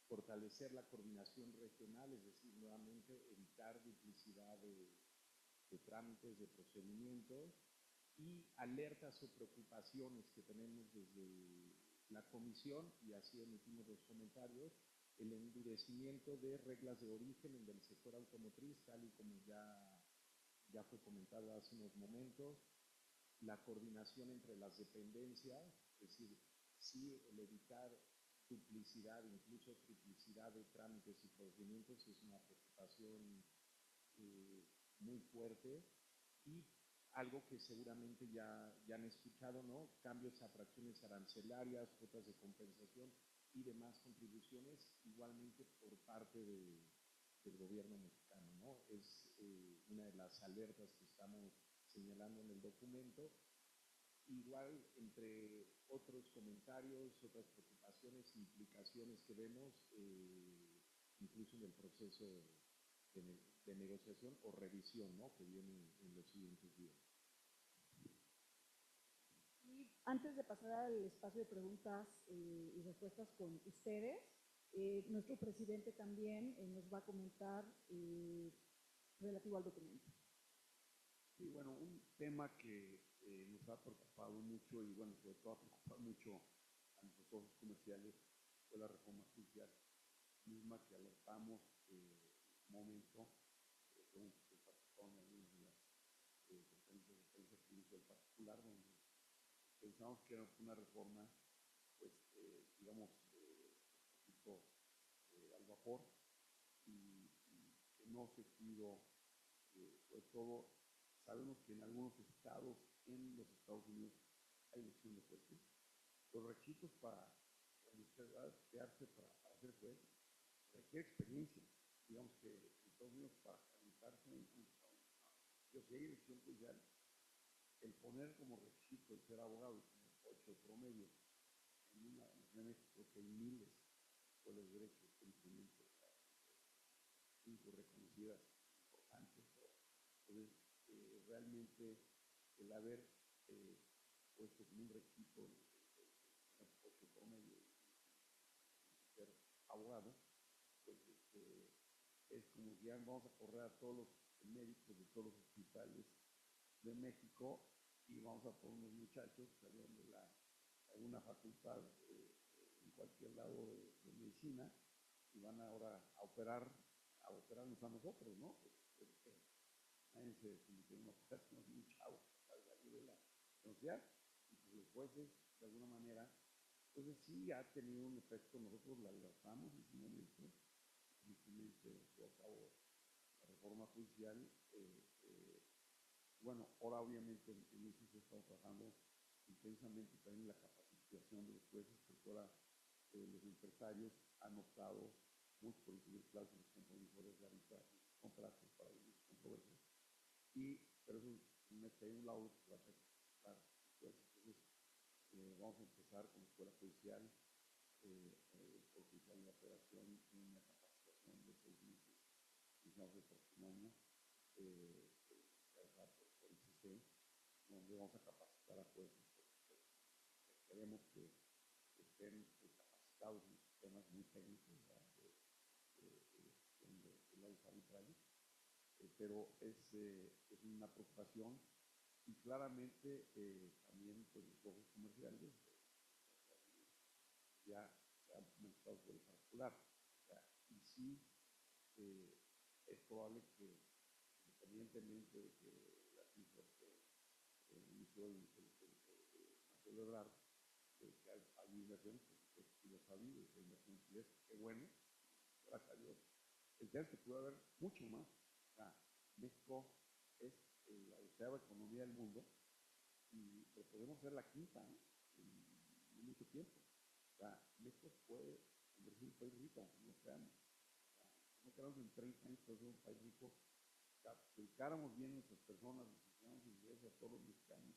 fortalecer la coordinación regional, es decir, nuevamente evitar duplicidad de trámites, de procedimientos, y alertas o preocupaciones que tenemos desde la comisión, y así emitimos los comentarios, el endurecimiento de reglas de origen en el sector automotriz, tal y como ya fue comentado hace unos momentos, la coordinación entre las dependencias, es decir, sí, el evitar duplicidad, incluso triplicidad de trámites y procedimientos es una preocupación muy fuerte, y algo que seguramente ya han escuchado, ¿no? Cambios a fracciones arancelarias, cuotas de compensación y demás contribuciones, igualmente por parte del gobierno mexicano, ¿no? Es una de las alertas que estamos señalando en el documento. Igual, entre otros comentarios, otras preocupaciones e implicaciones que vemos, incluso en el proceso de negociación o revisión, ¿no?, que viene en los siguientes días. Y antes de pasar al espacio de preguntas y respuestas con ustedes, nuestro presidente también nos va a comentar relativo al documento. Sí, bueno, un tema que nos ha preocupado mucho y, bueno, sobre todo ha preocupado mucho a nuestros socios comerciales fue la reforma judicial, misma que alertamos en su momento, según se participó en algunas de las conferencias de prensa que hizo el particular, donde pensamos que era una reforma, pues, digamos, un poquito al vapor, y que no se pudo, sobre todo. Sabemos que en algunos estados, en los Estados Unidos, hay elección de jueces. Los requisitos para quedarse para ser juez requiere experiencia. Digamos que en Estados Unidos, para calentarse yo sé, hay elección judicial, el poner como requisito el ser abogado y tener 8 promedio en una nación de México, creo que hay miles de los derechos que implementan, 5 reconocidas importantes. Entonces, realmente el haber puesto como un requisito el 8 promedio y ser abogado, pues es como que ya vamos a correr a todos los médicos de todos los hospitales de México y vamos a poner unos muchachos que salieron de alguna facultad en cualquier lado de medicina y van ahora a operarnos a nosotros, ¿no? Nadie se convirtió en una operación muy chavo para salir de la universidad, y pues los jueces, de alguna manera, pues sí ha tenido un efecto. Nosotros la alertamos en su momento, tristemente llevó a cabo la reforma judicial. Bueno, ahora obviamente en eso se está trabajando intensamente también la capacitación de los jueces, porque ahora los empresarios han optado mucho por incluir cláusulas compromisoras de arbitraje, contratos para las controversias, pero eso mete ahí un lado que va a ser claro, pues. Entonces, vamos a empezar con la escuela judicial, oficial de operación, una capacitación de 6 meses, iniciamos el próximo año, por ICC, donde vamos a capacitar a jueces. Queremos que estén capacitados en temas muy técnicos de los arbitrales, pero es una preocupación, y claramente también pues, los socios comerciales ya se han manifestado por el particular. O sea, y sí es probable que, independientemente de que las cifras que inició Marcelo Ebrard, que hay inversiones, pues sí lo ha habido, que hay inversiones, y qué bueno, gracias a Dios. El tema es que pudo haber mucho más. O sea, México es la 12ª economía del mundo, pero podemos ser la 5ª, ¿no? En mucho tiempo. O sea, México puede, en convertir en un país rico, aunque no creamos. No creamos en 30 años para ser un país rico. Si dedicáramos bien a nuestras personas, si hiciéramos ingresos a todos los mexicanos,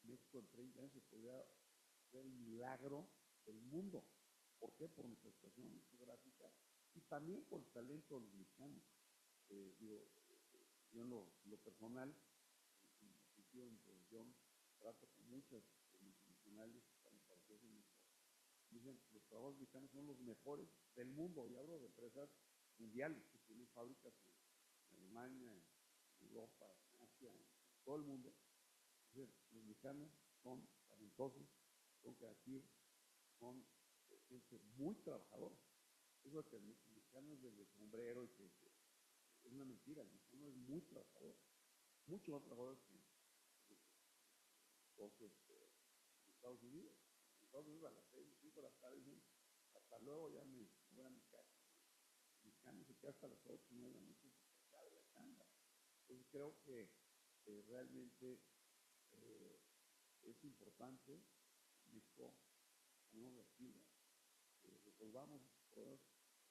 México en 30 años se podría hacer el milagro del mundo. ¿Por qué? Por nuestra situación geográfica y también por el talento de los mexicanos. Yo en lo personal, en el sentido de introducción, trato con muchas multinacionales que están establecidas en México. Dicen, los trabajadores mexicanos son los mejores del mundo, y hablo de empresas mundiales que tienen fábricas en Alemania, en Europa, en Asia, en todo el mundo. Entonces, los mexicanos son talentosos, son creativos, son gente muy trabajadora. Eso de que el mexicano es del sombrero y que es una mentira. El mexicano es muy trabajador, mucho más trabajador que los Estados Unidos. En Estados Unidos a las 6, 5 de la tarde dicen, hasta luego, ya me voy a mi casa. El mexicano se queda hasta las 8, 9 de la noche, se cae la chamba. Entonces creo que realmente es importante México ponemos las pilas, resolvamos problemas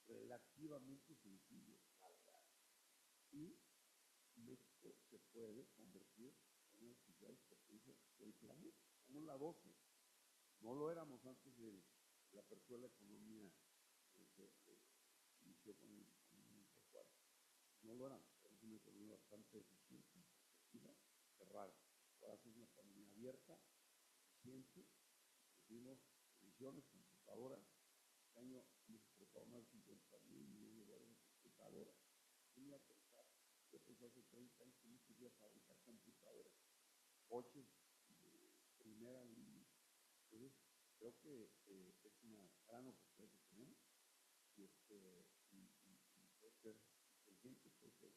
relativamente sencillos, y México se puede convertir en una de las principales potencias del planeta. Somos la 12. No lo éramos antes de la apertura de la economía que inició con el 94. No lo éramos. Es una economía bastante eficiente, efectiva, cerrada. Ahora sí es una economía abierta, eficiente. Tuvimos ediciones, computadoras. Este año hemos exportado más de 50,000 millones de dólares en computadoras. ¿Quién iba a pensar? Yo pensé hace 30 años que México iba a fabricar computadoras, coches de primera línea. Entonces, creo que es una gran oportunidad que tenemos, y puede ser inteligente, porque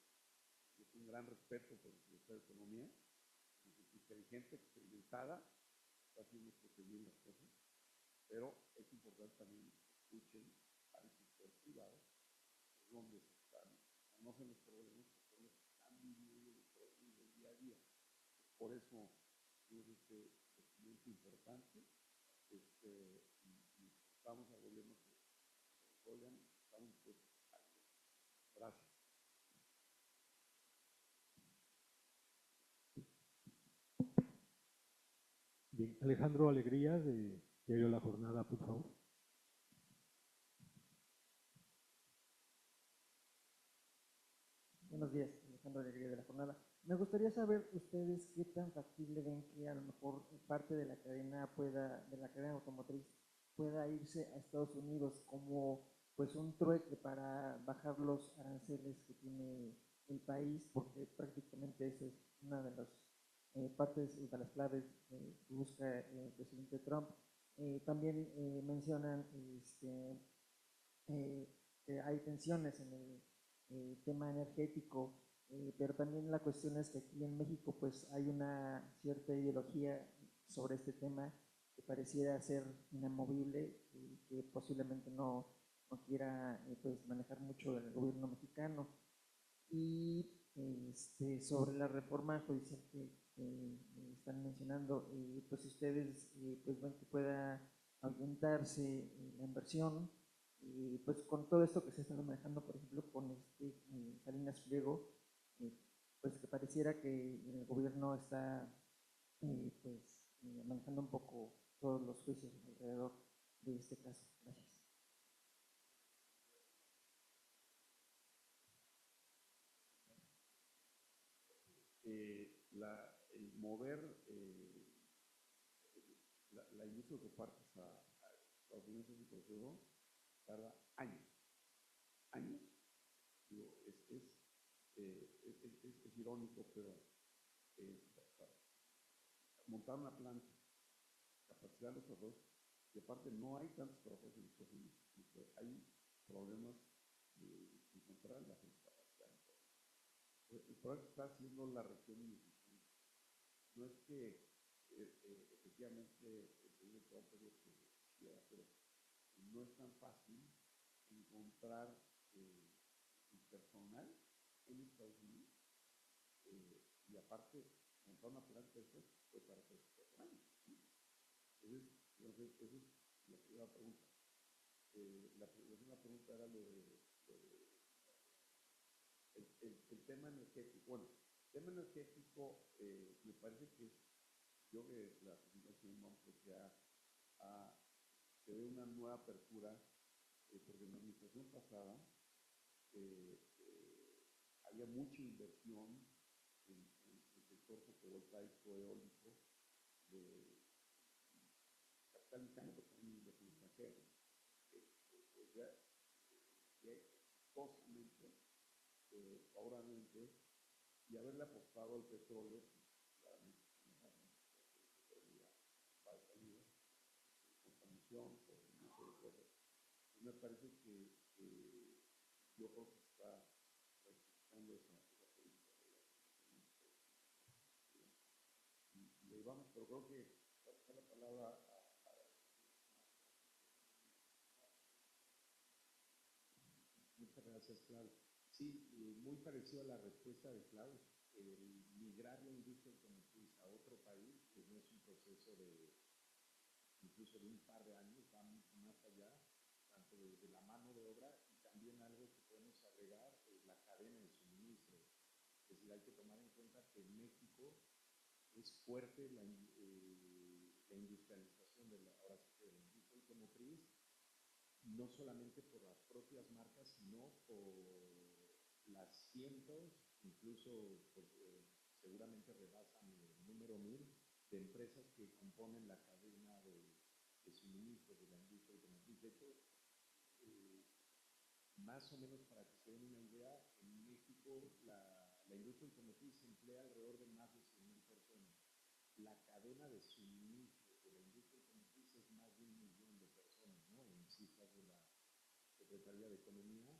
yo tengo un gran respeto por el secretario de Economía, es inteligente, experimentada, está haciendo bien las cosas, pero es importante también que escuchen al sector privado, donde se están, conocen los problemas, que son los que están viviendo los problemas del día a día. Por eso es este documento importante, y estamos al gobierno que oigan, estamos dispuestos a hacer. Gracias. Bien, Alejandro Alegría, de Diario La Jornada, por favor. Buenos días, Alejandro Alegría de La Jornada. Me gustaría saber ustedes qué tan factible ven que a lo mejor parte de la cadena de la cadena automotriz pueda irse a Estados Unidos como pues un trueque para bajar los aranceles que tiene el país, porque prácticamente esa es una de las partes de las claves que busca el presidente Trump. También mencionan que hay tensiones en el tema energético, pero también la cuestión es que aquí en México pues hay una cierta ideología sobre este tema que pareciera ser inamovible y que posiblemente no quiera pues manejar mucho el gobierno mexicano. Y sobre la reforma judicial que están mencionando, pues ustedes pues ven que pueda aumentarse la inversión, pues con todo esto que se está manejando, por ejemplo, con Salinas Pliego, pues que pareciera que el gobierno está pues manejando un poco todos los juicios alrededor de este caso. Gracias. El mover la industria de autopartes a Estados Unidos es un proceso tarda años. Años. Digo, es irónico, pero montar una planta, capacitar los trabajadores, y aparte no hay tantos trabajadores en Estados Unidos, hay problemas de encontrar la gente capacitada. El problema que está haciendo la región ineficiente. No es que efectivamente el presidente Trump es lo que quisiera, pero no es tan fácil encontrar el personal en Estados Unidos, y aparte montar una planta de estas fue para 3 o 4 años, ¿sí? Entonces, eso es la primera pregunta. La segunda pregunta era el tema energético. Bueno, el tema energético me parece que yo que la presentación vamos a que se ve una nueva apertura, porque en la administración pasada había mucha inversión en el sector fotovoltaico, eólico, de capital mexicano, pero también inversión extranjera. Costosamente, favorablemente, y haberle apostado al petróleo, pues, claramente, va de salida, contaminación, por una serie de cosas. Y me parece que yo creo que está rectificando esa política y ahí vamos, pero creo que va a pasar la palabra a Muchas gracias, Klaus. Sí, muy parecido a la respuesta de Klaus. El migrar la industria automotriz a otro país, pues no es un proceso de incluso de un par de años, va mucho más allá, tanto desde la mano de obra y también algo que podemos agregar, la cadena de suministro. Es decir, hay que tomar en cuenta que en México es fuerte la industrialización de ahora sí que de la industria automotriz, no solamente por las propias marcas, sino por las cientos, incluso seguramente rebasan el número 1000 de empresas que componen la cadena de suministros de la industria automotriz. De hecho, más o menos para que se den una idea, en México la industria automotriz emplea alrededor de más de 100,000 personas. La cadena de suministros de la industria automotriz es más de 1,000,000 de personas, ¿no? En cifras de la Secretaría de Economía.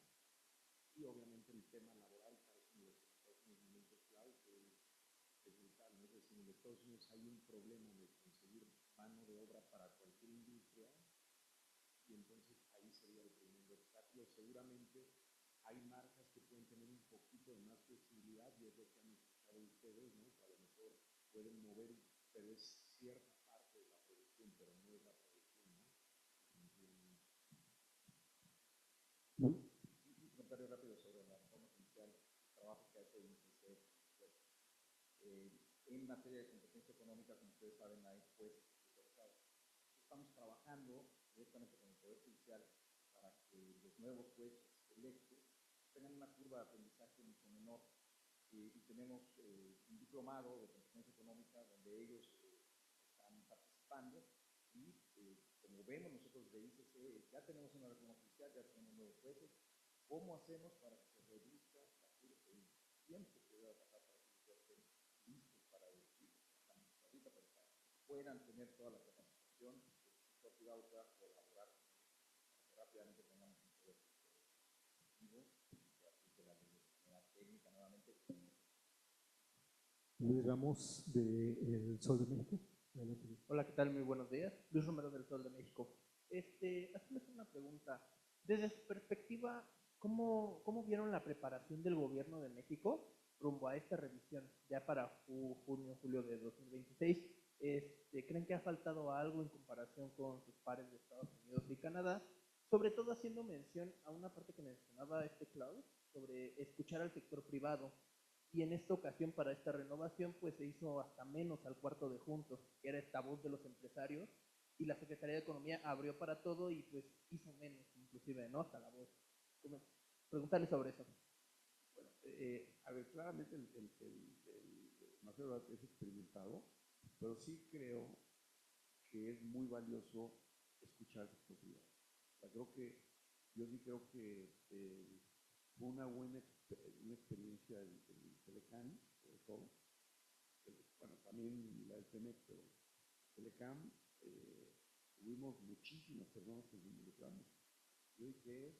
Y obviamente el tema laboral, para eso en los Estados Unidos, claro, que es brutal, ¿no? Es decir, en Estados Unidos hay un problema de conseguir mano de obra para cualquier industria, y entonces ahí sería el primer obstáculo. Seguramente hay marcas que pueden tener un poquito de más flexibilidad, y es lo que han escuchado ustedes, ¿no? Que a lo mejor pueden mover, pero es cierta parte de la producción, pero no es la producción, ¿no? Un comentario rápido sobre la reforma comercial, el trabajo que ha hecho INCC. En materia de competencia económica, como ustedes saben, hay jueces especializados. Estamos trabajando directamente con el Poder Judicial para que los nuevos jueces electos tengan una curva de aprendizaje mucho menor. Y tenemos un diplomado de competencia económica donde ellos están participando, y como vemos nosotros de ICC, ya tenemos una reforma judicial, ya tenemos nuevos jueces. ¿Cómo hacemos para que se reduzca el tiempo que debe pasar para que ya estén listos para decir ahorita, pero para que puedan tener toda la capacitación del sector privado pueda colaborar para que rápidamente tengamos un poder efectivo y que aplique la ley de manera técnica nuevamente? Luis Ramos, de Sol de México. Hola, ¿qué tal? Muy buenos días. Luis Romero del Sol de México. Hacerles una pregunta. Desde su perspectiva, ¿cómo vieron la preparación del gobierno de México rumbo a esta revisión ya para junio, julio de 2026? ¿Creen que ha faltado algo en comparación con sus pares de Estados Unidos y Canadá? Sobre todo haciendo mención a una parte que mencionaba Klaus sobre escuchar al sector privado. Y en esta ocasión, para esta renovación, pues se hizo hasta menos al cuarto de juntos, que era esta voz de los empresarios, y la Secretaría de Economía abrió para todo y pues hizo menos, inclusive, ¿no? Hasta la voz. Preguntarle sobre eso. Bueno, a ver, claramente Marcelo es experimentado, pero sí creo que es muy valioso escuchar al sector privado. O sea, yo sí creo que fue una buena experiencia el Telecam, sobre todo. Bueno, también la del TEMEC, pero Telecam, tuvimos muchísimas personas que nos involucramos. Yo dije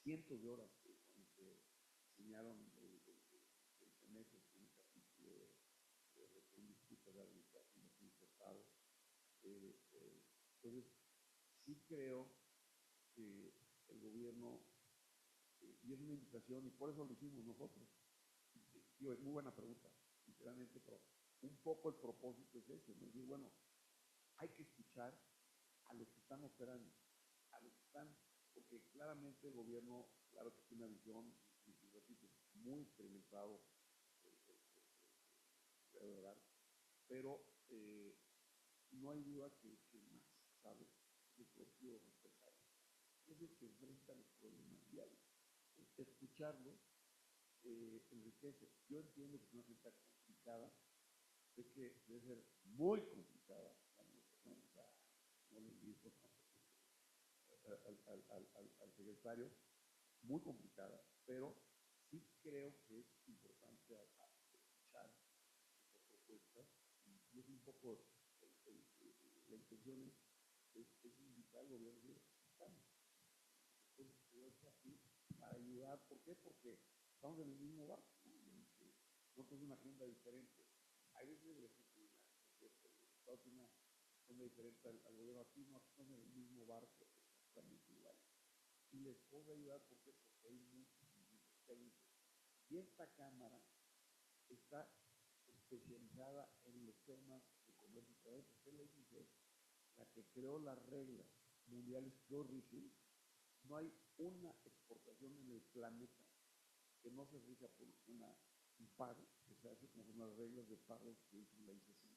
cientos de horas cuando se enseñaron el TEMEC, el primer capítulo de disputa de administración de Estado. Entonces, sí creo que el gobierno, y es una invitación, y por eso lo hicimos nosotros. Digo, es muy buena pregunta, sinceramente, pero un poco el propósito es ese, ¿no? Es decir, bueno, hay que escuchar a los que están operando, a los que están, porque claramente el gobierno, claro que tiene una visión, y repito, muy experimentado, de verdad, pero no hay duda que más sabe el propio empresario. Es el que enfrenta los problemas diarios. Escucharlos enriquece. Yo entiendo que es una renta complicada, sé que debe ser muy complicada la negociación, o sea, no le digo al secretario, muy complicada, pero sí creo que es importante escuchar estas propuestas y es un poco la intención es invitar al gobierno de estamos aquí para ayudar. ¿Por qué? Porque estamos en el mismo barco, ¿no? No tenemos una agenda diferente. Hay veces el Estado tiene una agenda diferente al gobierno. Aquí no estamos en el mismo barco, exactamente igual. Y les puedo ayudar porque hay muchos técnicos. Y esta Cámara está especializada en los temas de comercio internacional, porque la OIT, la que creó las reglas mundiales, creó RIFIN. No hay una exportación en el planeta que no se rija por un pago, que se hace con unas reglas de pago que dice la ICC.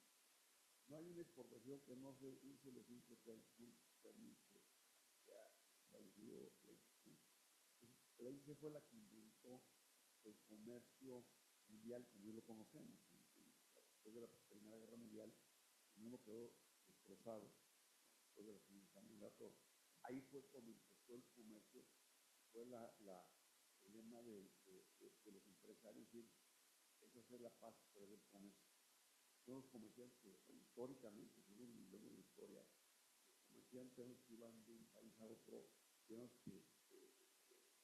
No hay una exportación que no se use los cinco términos que ha establecido la ICC. La ICC fue la que inventó el comercio mundial como hoy lo conocemos. Después de la Primera Guerra Mundial, el mundo quedó destrozado. Después de la Segunda Guerra Mundial, ahí fue cuando empezó el comercio, fue el lema de los empresarios, es hacer la paz por el comercio. Son los comerciantes que históricamente, si uno ve la historia, los comerciantes que iban de un país a otro, digamos que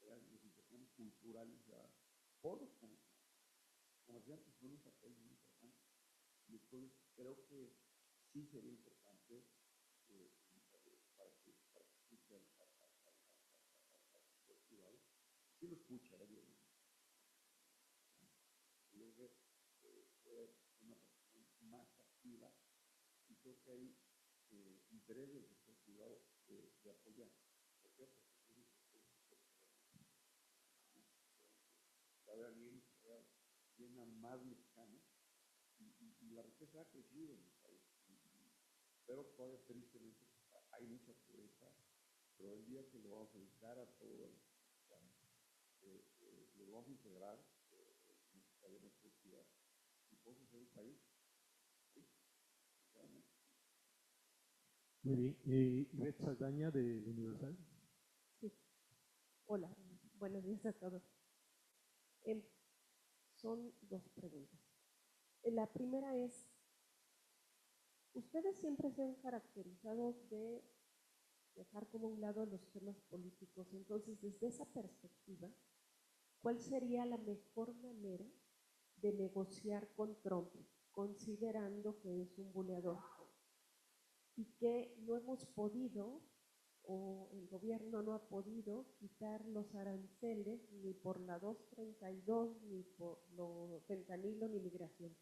eran los intercambios culturales, todos los comerciantes son un papel muy importante. Y entonces creo que sí sería importante para que escuche al sector privado, sí lo escucha, obviamente. Yo creo que fue una persona más activa y creo que hay interés del sector privado de apoyar. ¿Por qué? Porque tiene que haber alguien que llena más mexicanos y la riqueza ha crecido en el país. Pero todavía tristemente hay mucha pobreza, pero el día que lo vamos a dedicar a todo el lo vamos a integrar en nuestra sociedad y podemos hacer un país. ¿Sí? Muy bien. Ivette Saldaña de Universal. Sí. Hola, buenos días a todos. Son dos preguntas. La primera es, ustedes siempre se han caracterizado de dejar como a un lado los temas políticos. Entonces, desde esa perspectiva, ¿cuál sería la mejor manera de negociar con Trump, considerando que es un buleador y que no hemos podido, o el gobierno no ha podido quitar los aranceles ni por la 232, ni por lo fentanilo, ni migración?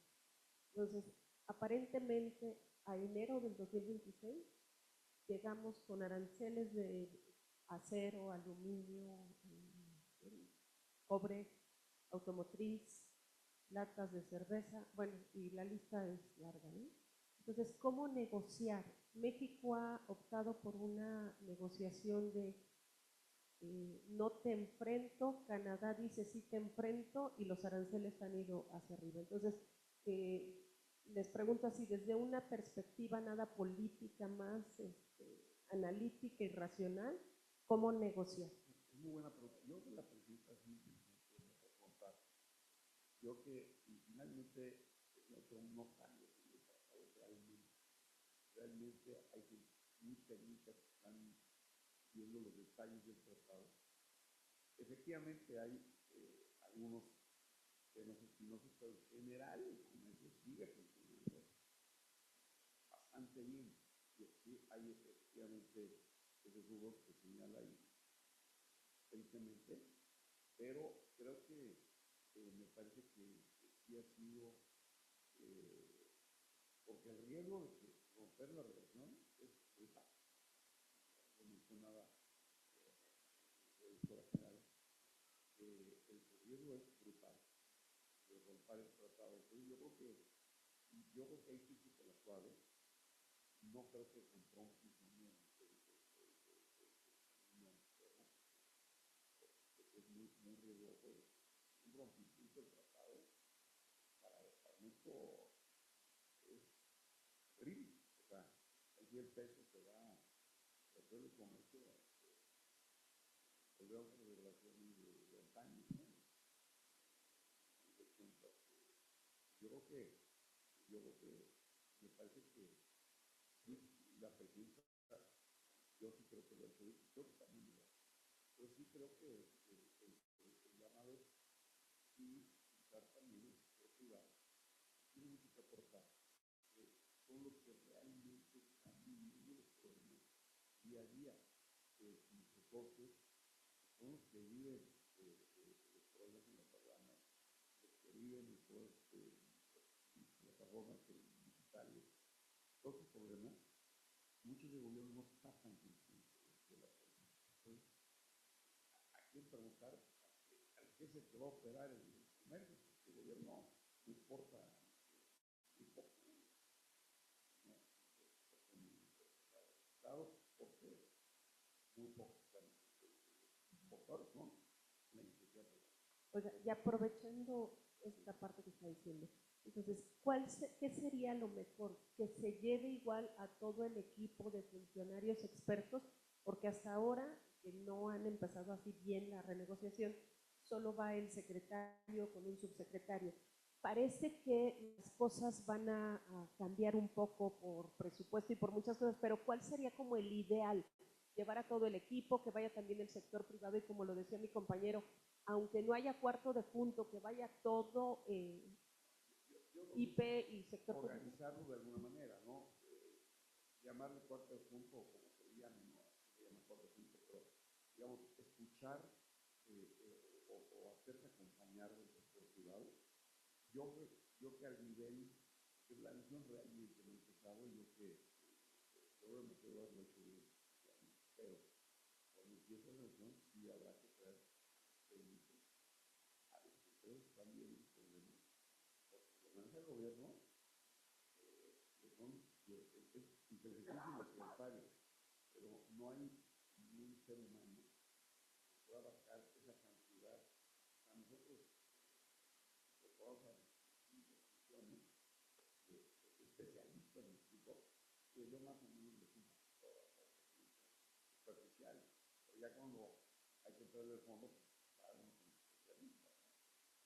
Entonces, aparentemente, a enero del 2026, llegamos con aranceles de acero, aluminio, cobre, automotriz, latas de cerveza, bueno, y la lista es larga, ¿no? Entonces, ¿cómo negociar? México ha optado por una negociación de no te enfrento, Canadá dice sí te enfrento y los aranceles han ido hacia arriba. Entonces, les pregunto así, desde una perspectiva nada política, más analítica y racional, ¿cómo negociar? Es muy buena pregunta. Yo de la pregunta sí me contar. Yo que finalmente no cambia el tratado realmente hay gente muy técnica que están viendo los detalles del tratado. Efectivamente hay algunos temas espinosos, pero en general el comercio sigue funcionando bastante bien. Sí, hay efectivamente esos rubros que señala ahí tristemente, pero creo que me parece que sí ha sido, porque el riesgo de que romper la relación como mencionaba la directora general, el riesgo es brutal de romper el tratado. Entonces yo creo que ahí sí se la suave. No creo que con Trump funcione es muy riesgoso. Un rompimiento del tratado para México es terrible. O sea, aquí el peso se va a perder el comercio, volvemos a las relaciones de antaño, ¿no? Yo creo que me parece que sí, la presidenta, yo sí creo que lo ha hecho, yo también lo hago. Pero sí creo que el llamado es sí usar también el sector privado. Tiene mucho que aportar. Son los que realmente están viviendo los problemas día a día. Nuestros socios son los que viven los problemas en las aduanas, los que viven en todas las plataformas digitales. Todos esos problemas, muchos de gobierno no están conscientes de la política. Entonces, hay que preguntar a qué se va a operar el comercio, porque el gobierno no importa muy poco. ¿No? Porque muy poco. Importadores son la iniciativa. Oiga, y aprovechando esta parte que está diciendo, entonces, ¿qué sería lo mejor? ¿Que se lleve igual a todo el equipo de funcionarios expertos? Porque hasta ahora, que no han empezado así bien la renegociación, solo va el secretario con un subsecretario. Parece que las cosas van a cambiar un poco por presupuesto y por muchas cosas, pero ¿cuál sería como el ideal? Llevar a todo el equipo, que vaya también el sector privado y como lo decía mi compañero, aunque no haya cuarto de punto, que vaya todo IP y sector público. Organizarlo de alguna manera, ¿no? Llamarle cuarto de punto o como se llame, no se llama cuarto de punto, pero digamos, escuchar o hacerse acompañar del sector privado. Yo que al nivel, que la visión realmente lo he empezado, yo que seguramente lo he hecho bien, pero cuando empieza la relación sí habrá que traer técnicos a los que ustedes están viendo los problemas, porque lo maneja el gobierno, es inteligentísimo el secretario, pero no hay ni un ser humano que pueda abarcar esa cantidad. A nosotros, todas las instituciones, especialistas en tipo, que yo más o menos les un superficial, pero ya cuando hay que traerle el fondo, para uno como especialista.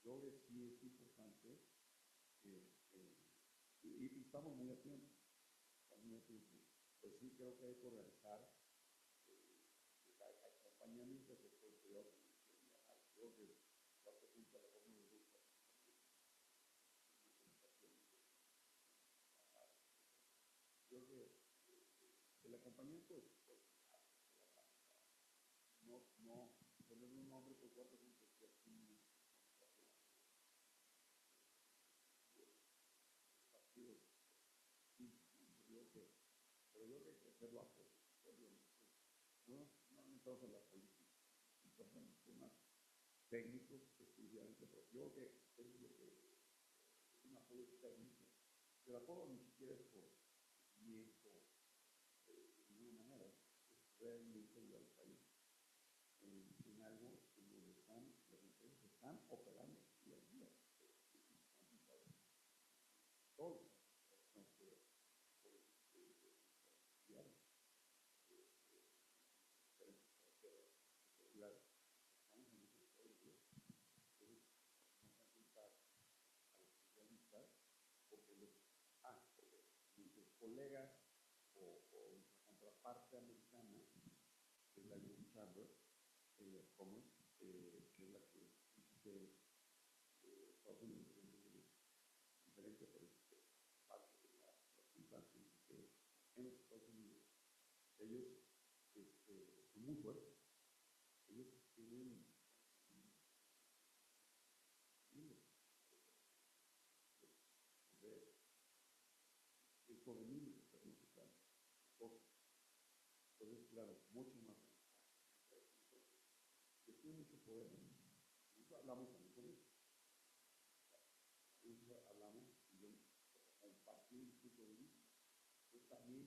Yo creo que sí es importante y estamos muy a tiempo, pues sí creo que hay que organizar acompañamiento del sector privado. Creo que parte punto a la forma de gusto. Creo que el acompañamiento no poner un nombre por cuatro puntos que aquí partidos pero yo creo que hay que hacerlo a todos. No entramos en la política, entramos en temas técnicos exclusivamente, pero yo creo que es lo que es un apoyo técnico. El apoyo ni siquiera es por conocimiento de ninguna manera, es realmente ayudar al país en algo en donde las empresas están operando día a día. Todos tenemos que estudiar. Estamos en ese proceso. Entonces, vamos a contar a los especialistas porque nuestros colegas o nuestra contraparte americana, que es la Union Chamber Commerce, que es la que dice Estados Unidos, diferente, pero es parte de la representación que en los Estados Unidos ellos son muy fuertes. Ellos tienen miles de representantes claro, mucho más. Que tiene mucho poder. Nosotros hablamos también con ellos. Nosotros hablamos y yo compartí un punto de vista. Entonces también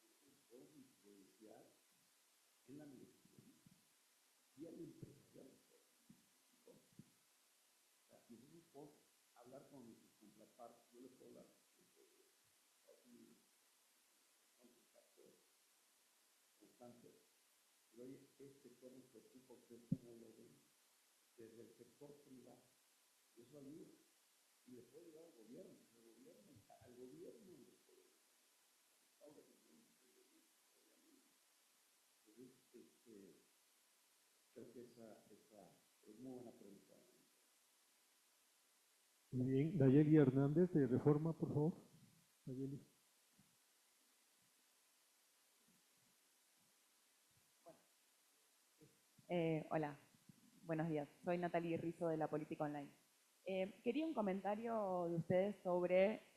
nosotros podemos influenciar en la negociación y en la empresarial. O sea, nosotros podemos hablar con nuestros contrapartes, yo les puedo hablar constante, pero oye, este sector nos preocupa, usted cómo lo ven desde el sector privado, y eso ayuda, y le puede ayudar al gobierno, al gobierno le puede ayudar. Entonces, creo que esa es muy buena pregunta. Muy bien, Nayeli Hernández de Reforma, por favor. Nayeli. Hola, buenos días. Soy Natalie Rizzo de La Política Online. Quería un comentario de ustedes sobre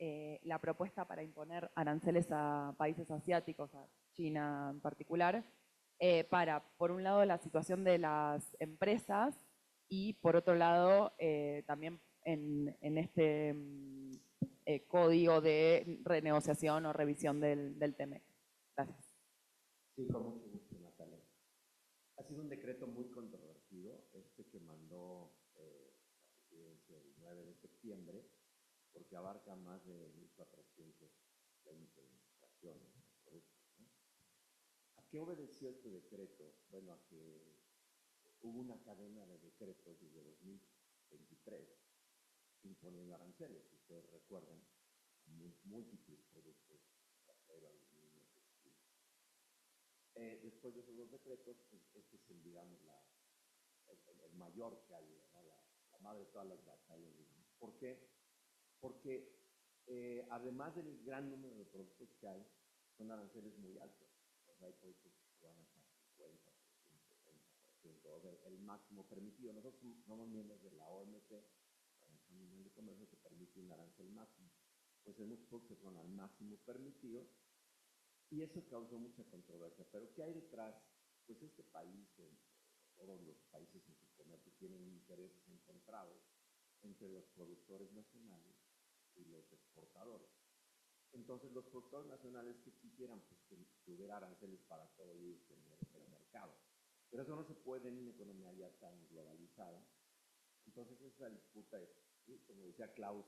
la propuesta para imponer aranceles a países asiáticos, a China en particular, para, por un lado, la situación de las empresas y, por otro lado, también en este código de renegociación o revisión del TEMEC. Gracias. Sí, con mucho gusto, Natalia. Ha sido un decreto muy controvertido, este que mandó la presidencia el 9 de septiembre, porque abarca más de 1.420 fracciones de productos, ¿no? ¿A qué obedeció este decreto? Bueno, a que hubo una cadena de decretos desde 2023 imponiendo aranceles, si ustedes recuerdan, múltiples productos, acero, aluminio, textil. Después de esos dos decretos, pues, este es el, digamos, el mayor que hay, ¿no? La madre de todas las batallas, digamos. ¿Por qué? Porque además del gran número de productos que hay, son aranceles muy altos. O sea, hay productos que van hasta 50%, 30%, el máximo permitido. Nosotros somos miembros de la OMC, la Organización Mundial de Comercio, que permite un arancel máximo. Pues hay muchos productos que son al máximo permitido, y eso causó mucha controversia. Pero ¿qué hay detrás? Pues este país, todos los países en su comercio tienen intereses encontrados entre los productores nacionales y los exportadores. Entonces los productores nacionales que quisieran pues, que hubiera aranceles para todo y tener el mercado. Pero eso no se puede en una economía ya tan globalizada. Entonces esa disputa es, como decía Klaus,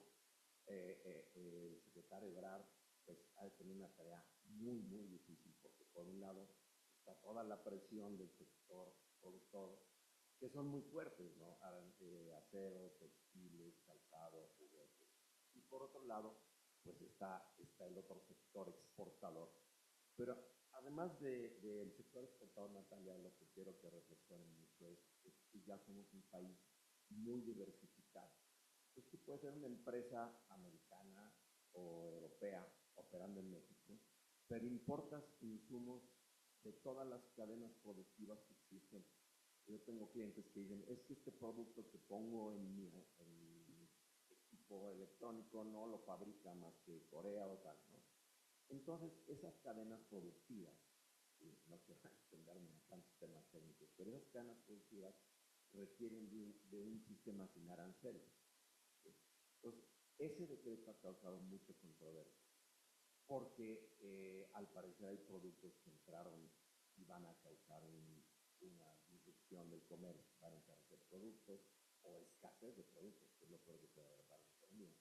el secretario Ebrard, pues ha de tener una tarea muy, muy difícil, porque por un lado está toda la presión del sector productor, que son muy fuertes, ¿no? Acero, textiles, calzado, juguetes. Y por otro lado, pues está el otro sector exportador. Pero además del sector exportador, Natalia, lo que quiero que reflexionen mucho es que ya somos un país muy diversificado. Es que puede ser una empresa americana o europea operando en México, pero importas insumos de todas las cadenas productivas que existen. Yo tengo clientes que dicen, es que este producto que pongo en mi equipo electrónico no lo fabrica más que Corea o tal, ¿no? Entonces, esas cadenas productivas, y no quiero extenderme a tantos temas técnicos, pero esas cadenas productivas requieren de un sistema sin aranceles. Entonces, ese decreto ha causado mucha controversia, porque al parecer hay productos que entraron y van a causar una disrupción del comercio, van a encarecer productos o escasez de productos, que es lo peor que puede haber para la economía.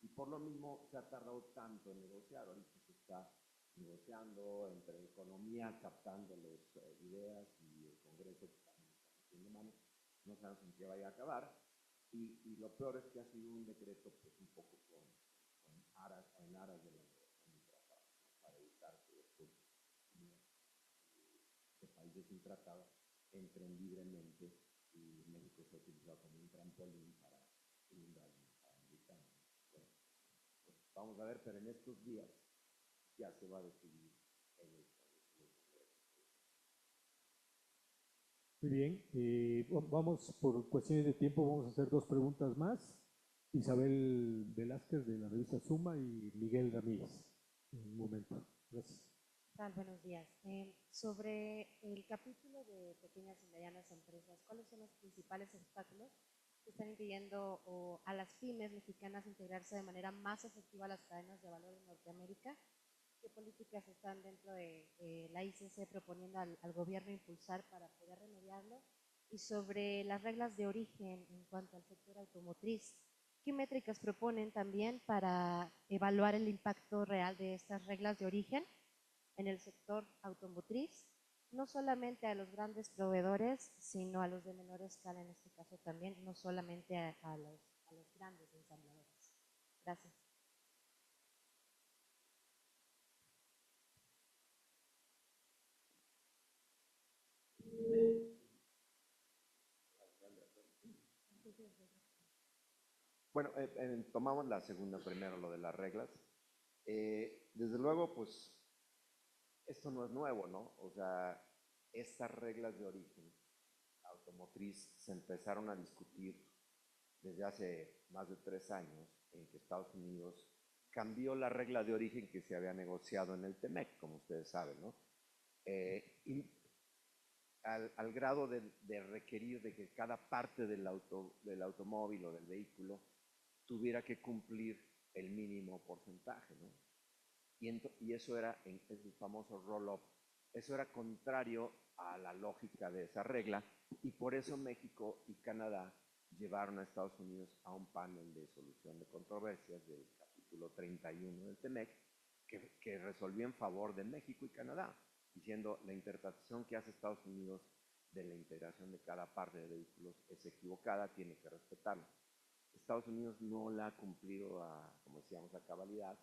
Y por lo mismo se ha tardado tanto en negociar. Ahorita se está negociando entre economía, captando las ideas, y el Congreso que también está metiendo mano. No sabemos en qué vaya a acabar. Y lo peor es que ha sido un decreto pues un poco en aras de la negociación del tratado, ¿no? Para evitar que después de países sin tratado entren libremente y México se ha utilizado como un trampolín para inundar el mercado americano. Bueno, pues vamos a ver, pero en estos días ya se va a decidir en el Congreso. Muy bien, vamos por cuestiones de tiempo, vamos a hacer dos preguntas más. Isabel Velázquez de la revista Suma y Miguel Ramírez. En un momento. Gracias. tal? Buenos días. Sobre el capítulo de pequeñas y medianas empresas, ¿cuáles son los principales obstáculos que están impidiendo a las pymes mexicanas integrarse de manera más efectiva a las cadenas de valor en Norteamérica? ¿Qué políticas están dentro de la ICC proponiendo al gobierno impulsar para poder remediarlo? Y sobre las reglas de origen en cuanto al sector automotriz, ¿qué métricas proponen también para evaluar el impacto real de estas reglas de origen en el sector automotriz? No solamente a los grandes proveedores, sino a los de menor escala en este caso también, no solamente a los grandes ensambladores. Gracias. Bueno, tomamos la segunda primero, lo de las reglas. Desde luego, pues, esto no es nuevo, ¿no? O sea, estas reglas de origen automotriz se empezaron a discutir desde hace más de 3 años, en que Estados Unidos cambió la regla de origen que se había negociado en el TEMEC, como ustedes saben, ¿no? Y al grado de requerir de que cada parte del automóvil o del vehículo tuviera que cumplir el mínimo porcentaje, ¿no? Y eso era el famoso roll-up. Eso era contrario a la lógica de esa regla, y por eso México y Canadá llevaron a Estados Unidos a un panel de solución de controversias del capítulo 31 del TEMEC, que resolvió en favor de México y Canadá, diciendo la interpretación que hace Estados Unidos de la integración de cada parte de vehículos es equivocada, tiene que respetarla. Estados Unidos no la ha cumplido, como decíamos, a cabalidad,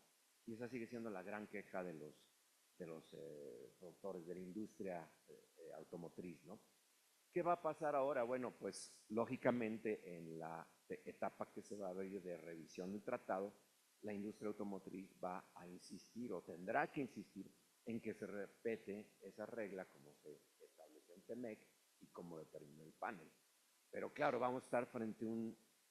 y esa sigue siendo la gran queja de los productores de la industria automotriz, ¿no? ¿Qué va a pasar ahora? Bueno, pues lógicamente en la etapa que se va a abrir de revisión del tratado, la industria automotriz va a insistir o tendrá que insistir en que se respete esa regla como se estableció en TEMEC y como determinó el panel. Pero claro, vamos a estar frente a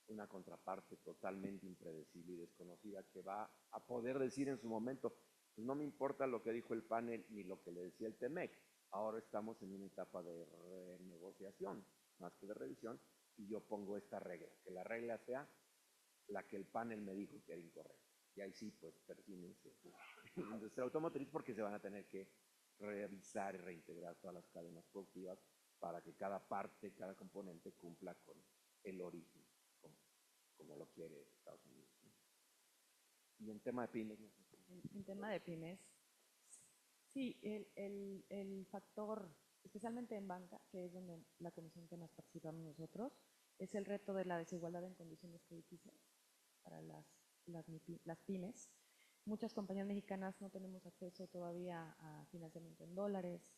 una contraparte totalmente impredecible y desconocida que va a poder decir en su momento, pues no me importa lo que dijo el panel ni lo que le decía el TEMEC, ahora estamos en una etapa de renegociación más que de revisión, y yo pongo esta regla, que la regla sea la que el panel me dijo que era incorrecta. Y ahí sí, pues persínense la industria automotriz, porque se van a tener que revisar y reintegrar todas las cadenas productivas para que cada parte, cada componente cumpla con el origen, como lo quiere Estados Unidos, ¿no? Y en tema de pymes, ¿no? En tema de pymes, sí, el factor, especialmente en banca, que es donde la comisión que más participamos nosotros, es el reto de la desigualdad en condiciones crediticias para las pymes. Muchas compañías mexicanas no tenemos acceso todavía a financiamiento en dólares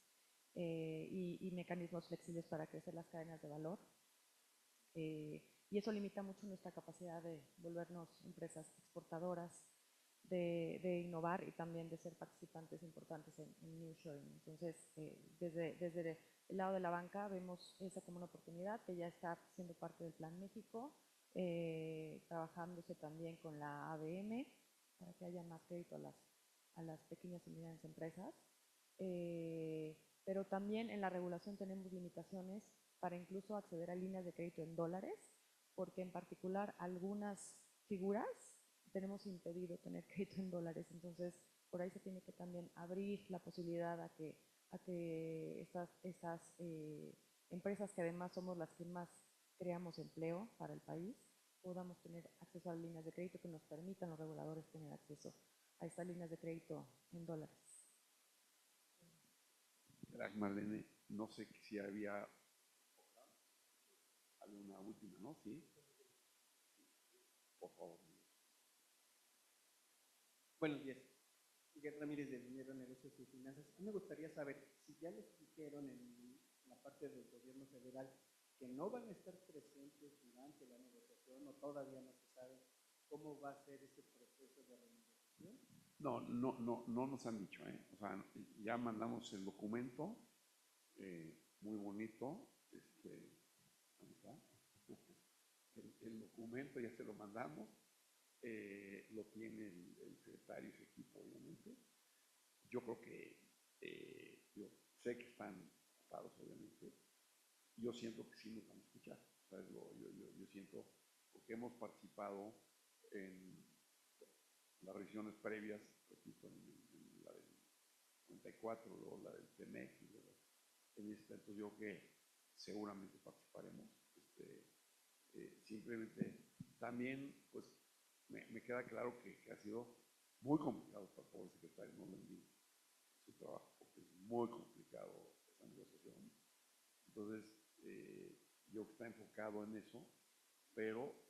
y mecanismos flexibles para crecer las cadenas de valor. Y eso limita mucho nuestra capacidad de volvernos empresas exportadoras, de innovar y también de ser participantes importantes en nearshoring. Entonces, desde el lado de la banca vemos esa como una oportunidad que ya está siendo parte del Plan México, trabajándose también con la ABM para que haya más crédito a las pequeñas y medianas empresas. Pero también en la regulación tenemos limitaciones para incluso acceder a líneas de crédito en dólares, porque en particular algunas figuras tenemos impedido tener crédito en dólares. Entonces, por ahí se tiene que también abrir la posibilidad a que estas empresas, que además somos las que más creamos empleo para el país, podamos tener acceso a líneas de crédito que nos permitan los reguladores tener acceso a estas líneas de crédito en dólares. Gracias, Marlene. No sé si había alguna última, ¿no? Sí. Por favor. Buenos días. Miguel Ramírez, de Dinero, Negocios y Finanzas. A mí me gustaría saber si ya les dijeron en la parte del gobierno federal que no van a estar presentes durante la negociación, o todavía no se sabe cómo va a ser ese proceso de renegociación. No nos han dicho, ¿eh? O sea, ya mandamos el documento, muy bonito, ¿dónde está? El documento ya se lo mandamos, lo tiene el secretario y su equipo, obviamente. Yo creo que yo sé que están ocupados, obviamente. Yo siento que sí nos van a escuchar. O sea, yo siento, porque hemos participado en las revisiones previas, repito, en la del 94, luego la del TEMEC, y luego en esta, entonces yo creo que seguramente participaremos. Simplemente también, pues, me queda claro que ha sido muy complicado para el pobre secretario, no le envío su trabajo, porque es muy complicado esa negociación. Entonces, yo que está enfocado en eso, pero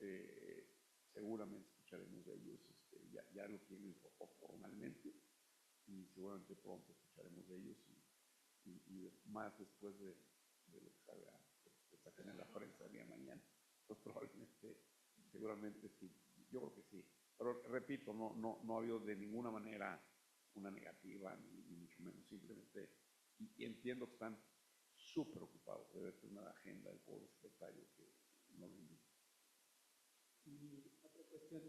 seguramente escucharemos de ellos, ya lo tienen formalmente, y seguramente pronto escucharemos de ellos, y más después de lo que salga, que saquen en la prensa el día de mañana, pues probablemente, seguramente sí, yo creo que sí. Pero repito, no ha habido de ninguna manera una negativa, ni mucho menos, simplemente, y entiendo que están súper ocupados, debe tener una agenda del pobre secretario que no lo invita. Y otra cuestión,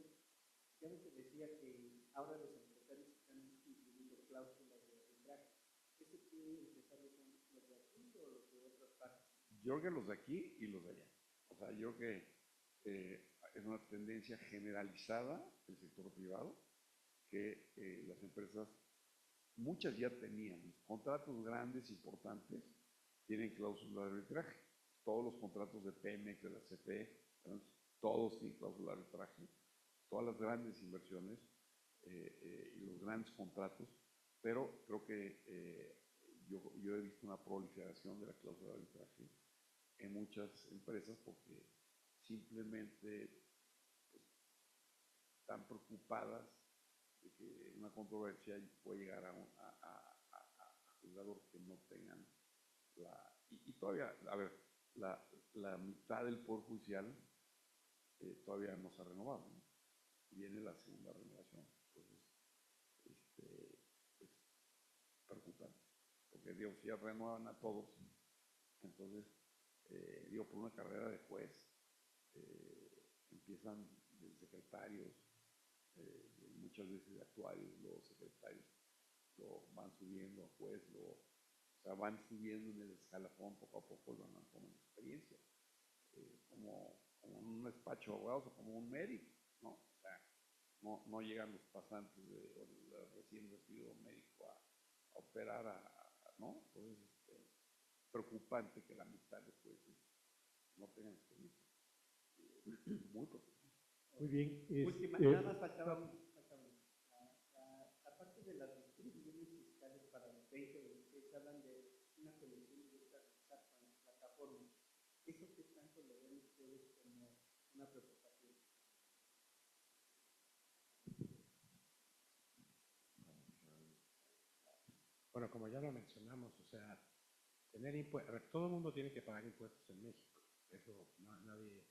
ya ves que decía que ahora los empresarios están incluyendo cláusulas de arbitraje. ¿Qué empresarios son los de aquí o los de otras partes? Yo creo que los de aquí y los de allá. O sea, yo creo que es una tendencia generalizada del sector privado, que las empresas, muchas ya tenían contratos grandes, importantes, tienen cláusula de arbitraje. Todos los contratos de Pemex, de la CFE, todos tienen cláusula de arbitraje. Todas las grandes inversiones y los grandes contratos, pero creo que yo he visto una proliferación de la cláusula de arbitraje en muchas empresas porque simplemente pues, están preocupadas de que una controversia puede llegar a juzgados que no tengan y todavía, a ver, la mitad del Poder Judicial todavía no se ha renovado, ¿no? Viene la segunda renovación, entonces, es preocupante, porque digo, si ya renuevan a todos, entonces, digo, por una carrera de juez, empiezan de secretarios, muchas veces de actuarios, luego secretarios, lo van subiendo a juez, o sea, van subiendo en el escalafón poco a poco, van tomando experiencia, como en un despacho de abogados o como un médico, ¿no? O sea, no llegan los pasantes o recién recibido médico a operar, ¿no? Entonces, preocupante que la mitad de jueces no tengan experiencia. Muy preocupante. Muy bien. Última, nada más faltaba la parte de las distribuciones fiscales para el 2026, hablan de una colección directa de plataformas. ¿Eso qué tanto lo ven ustedes como una preocupación? Bueno, como ya lo mencionamos, o sea, tener impuestos, a ver, todo el mundo tiene que pagar impuestos en México, eso nadie,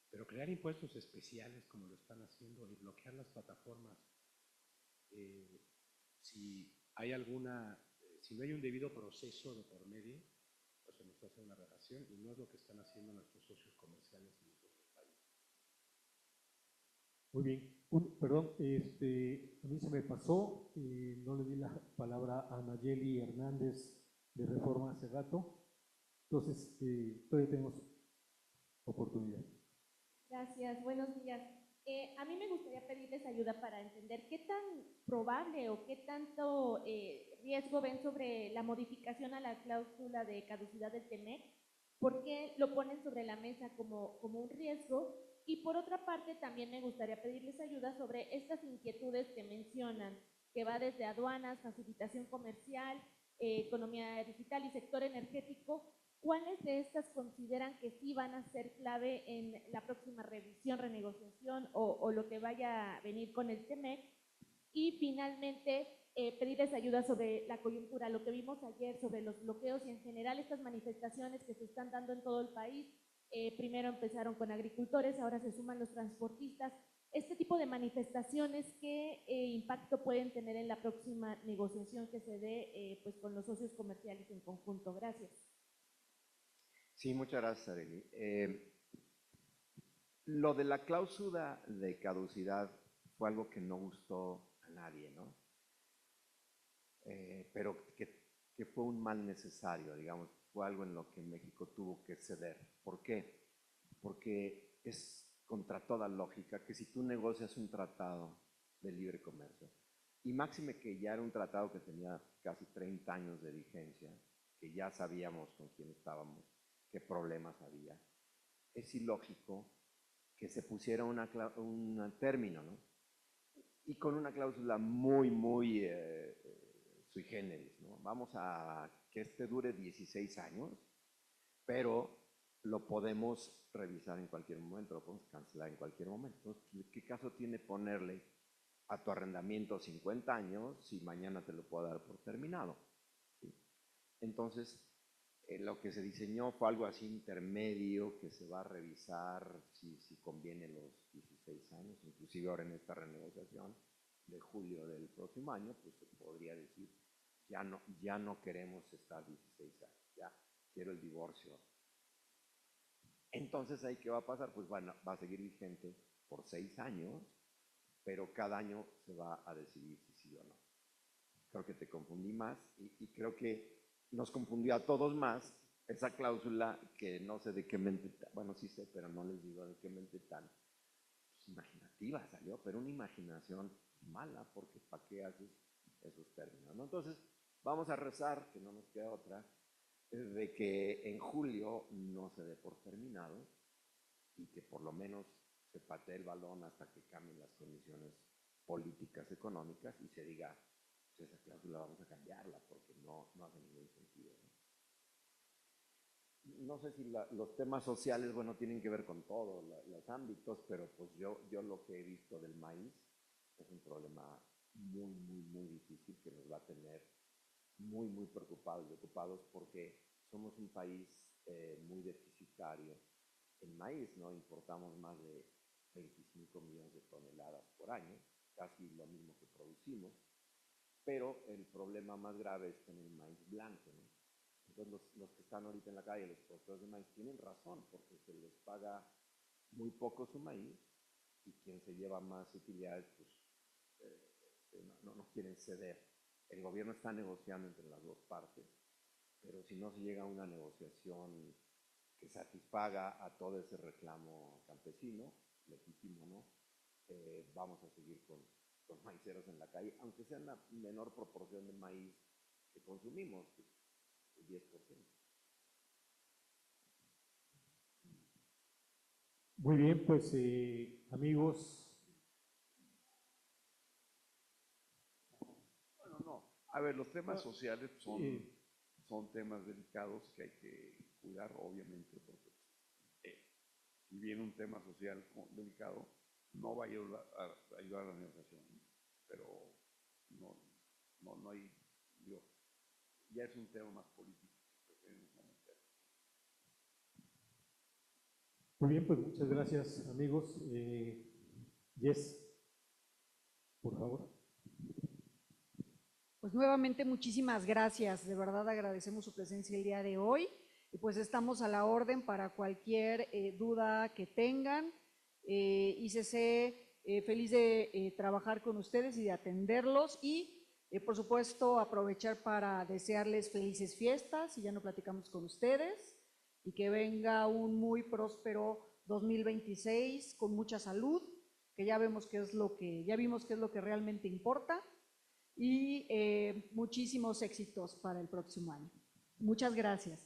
pero crear impuestos especiales como lo están haciendo y bloquear las plataformas, si hay si no hay un debido proceso de por medio, pues se nos hace una relación y no es lo que están haciendo nuestros socios comerciales en los otros países. Muy bien. Perdón, a mí se me pasó, no le di la palabra a Nayeli Hernández de Reforma hace rato, entonces todavía tenemos oportunidad. Gracias, buenos días. A mí me gustaría pedirles ayuda para entender qué tan probable o qué tanto riesgo ven sobre la modificación a la cláusula de caducidad del TEMEC, por qué lo ponen sobre la mesa como un riesgo, y por otra parte también me gustaría pedirles ayuda sobre estas inquietudes que mencionan, que va desde aduanas, facilitación comercial, economía digital y sector energético. ¿Cuáles de estas consideran que sí van a ser clave en la próxima revisión, renegociación o lo que vaya a venir con el TEMEC? Y finalmente, pedirles ayuda sobre la coyuntura, lo que vimos ayer sobre los bloqueos y en general estas manifestaciones que se están dando en todo el país. Primero empezaron con agricultores, ahora se suman los transportistas. Este tipo de manifestaciones, ¿qué impacto pueden tener en la próxima negociación que se dé pues con los socios comerciales en conjunto? Gracias. Sí, muchas gracias, Arely. Lo de la cláusula de caducidad fue algo que no gustó a nadie, ¿no? Pero que que fue un mal necesario, digamos, fue algo en lo que México tuvo que ceder. ¿Por qué? Porque es contra toda lógica que si tú negocias un tratado de libre comercio, y máxime que ya era un tratado que tenía casi 30 años de vigencia, que ya sabíamos con quién estábamos, qué problemas había, es ilógico que se pusiera un término, ¿no? Y con una cláusula muy sui generis, ¿no? Vamos a que este dure 16 años, pero lo podemos revisar en cualquier momento, lo podemos cancelar en cualquier momento. Entonces, ¿qué caso tiene ponerle a tu arrendamiento 50 años si mañana te lo puedo dar por terminado? ¿Sí? Entonces, lo que se diseñó fue algo así intermedio que se va a revisar si conviene los 16 años, inclusive ahora en esta renegociación de julio del próximo año, pues se podría decir, ya no queremos estar 16 años, ya quiero el divorcio. Entonces, ¿ahí qué va a pasar? Pues bueno, va a seguir vigente por 6 años, pero cada año se va a decidir si sí o no. Creo que te confundí más y creo que nos confundió a todos más esa cláusula que no sé de qué mente, bueno, sí sé, pero no les digo de qué mente tan pues, imaginativa salió, pero una imaginación mala, porque ¿para qué haces esos términos, ¿no? Entonces, vamos a rezar, que no nos queda otra, de que en julio no se dé por terminado y que por lo menos se patee el balón hasta que cambien las condiciones políticas, económicas y se diga, pues esa cláusula vamos a cambiarla porque no hace ningún sentido, ¿no? No sé si los temas sociales, bueno, tienen que ver con todos los ámbitos, pero pues yo lo que he visto del maíz es un problema muy difícil que nos va a tener muy preocupados y ocupados porque somos un país muy deficitario en maíz, ¿no? Importamos más de 25 millones de toneladas por año, casi lo mismo que producimos, pero el problema más grave es tener maíz blanco, ¿no? Entonces los que están ahorita en la calle, los productores de maíz, tienen razón porque se les paga muy poco su maíz y quien se lleva más utilidades, pues no quieren ceder. El gobierno está negociando entre las dos partes, pero si no se llega a una negociación que satisfaga a todo ese reclamo campesino, legítimo, ¿no? Vamos a seguir con maiceros en la calle, aunque sea una menor proporción de maíz que consumimos, pues, el 10%. Muy bien, pues amigos. Bueno, no. A ver, los temas sociales son temas delicados que hay que cuidar, obviamente, porque si viene un tema social delicado, no va a ayudar a la negociación, pero no hay, digo, ya es un tema más político que preferimos no meter. Muy bien, pues muchas gracias, amigos. Jess, por favor. Pues nuevamente muchísimas gracias, de verdad agradecemos su presencia el día de hoy y pues estamos a la orden para cualquier duda que tengan. ICC feliz de trabajar con ustedes y de atenderlos y por supuesto aprovechar para desearles felices fiestas, y ya no platicamos con ustedes, y que venga un muy próspero 2026 con mucha salud, que ya vimos qué es lo que realmente importa, y muchísimos éxitos para el próximo año. Muchas gracias.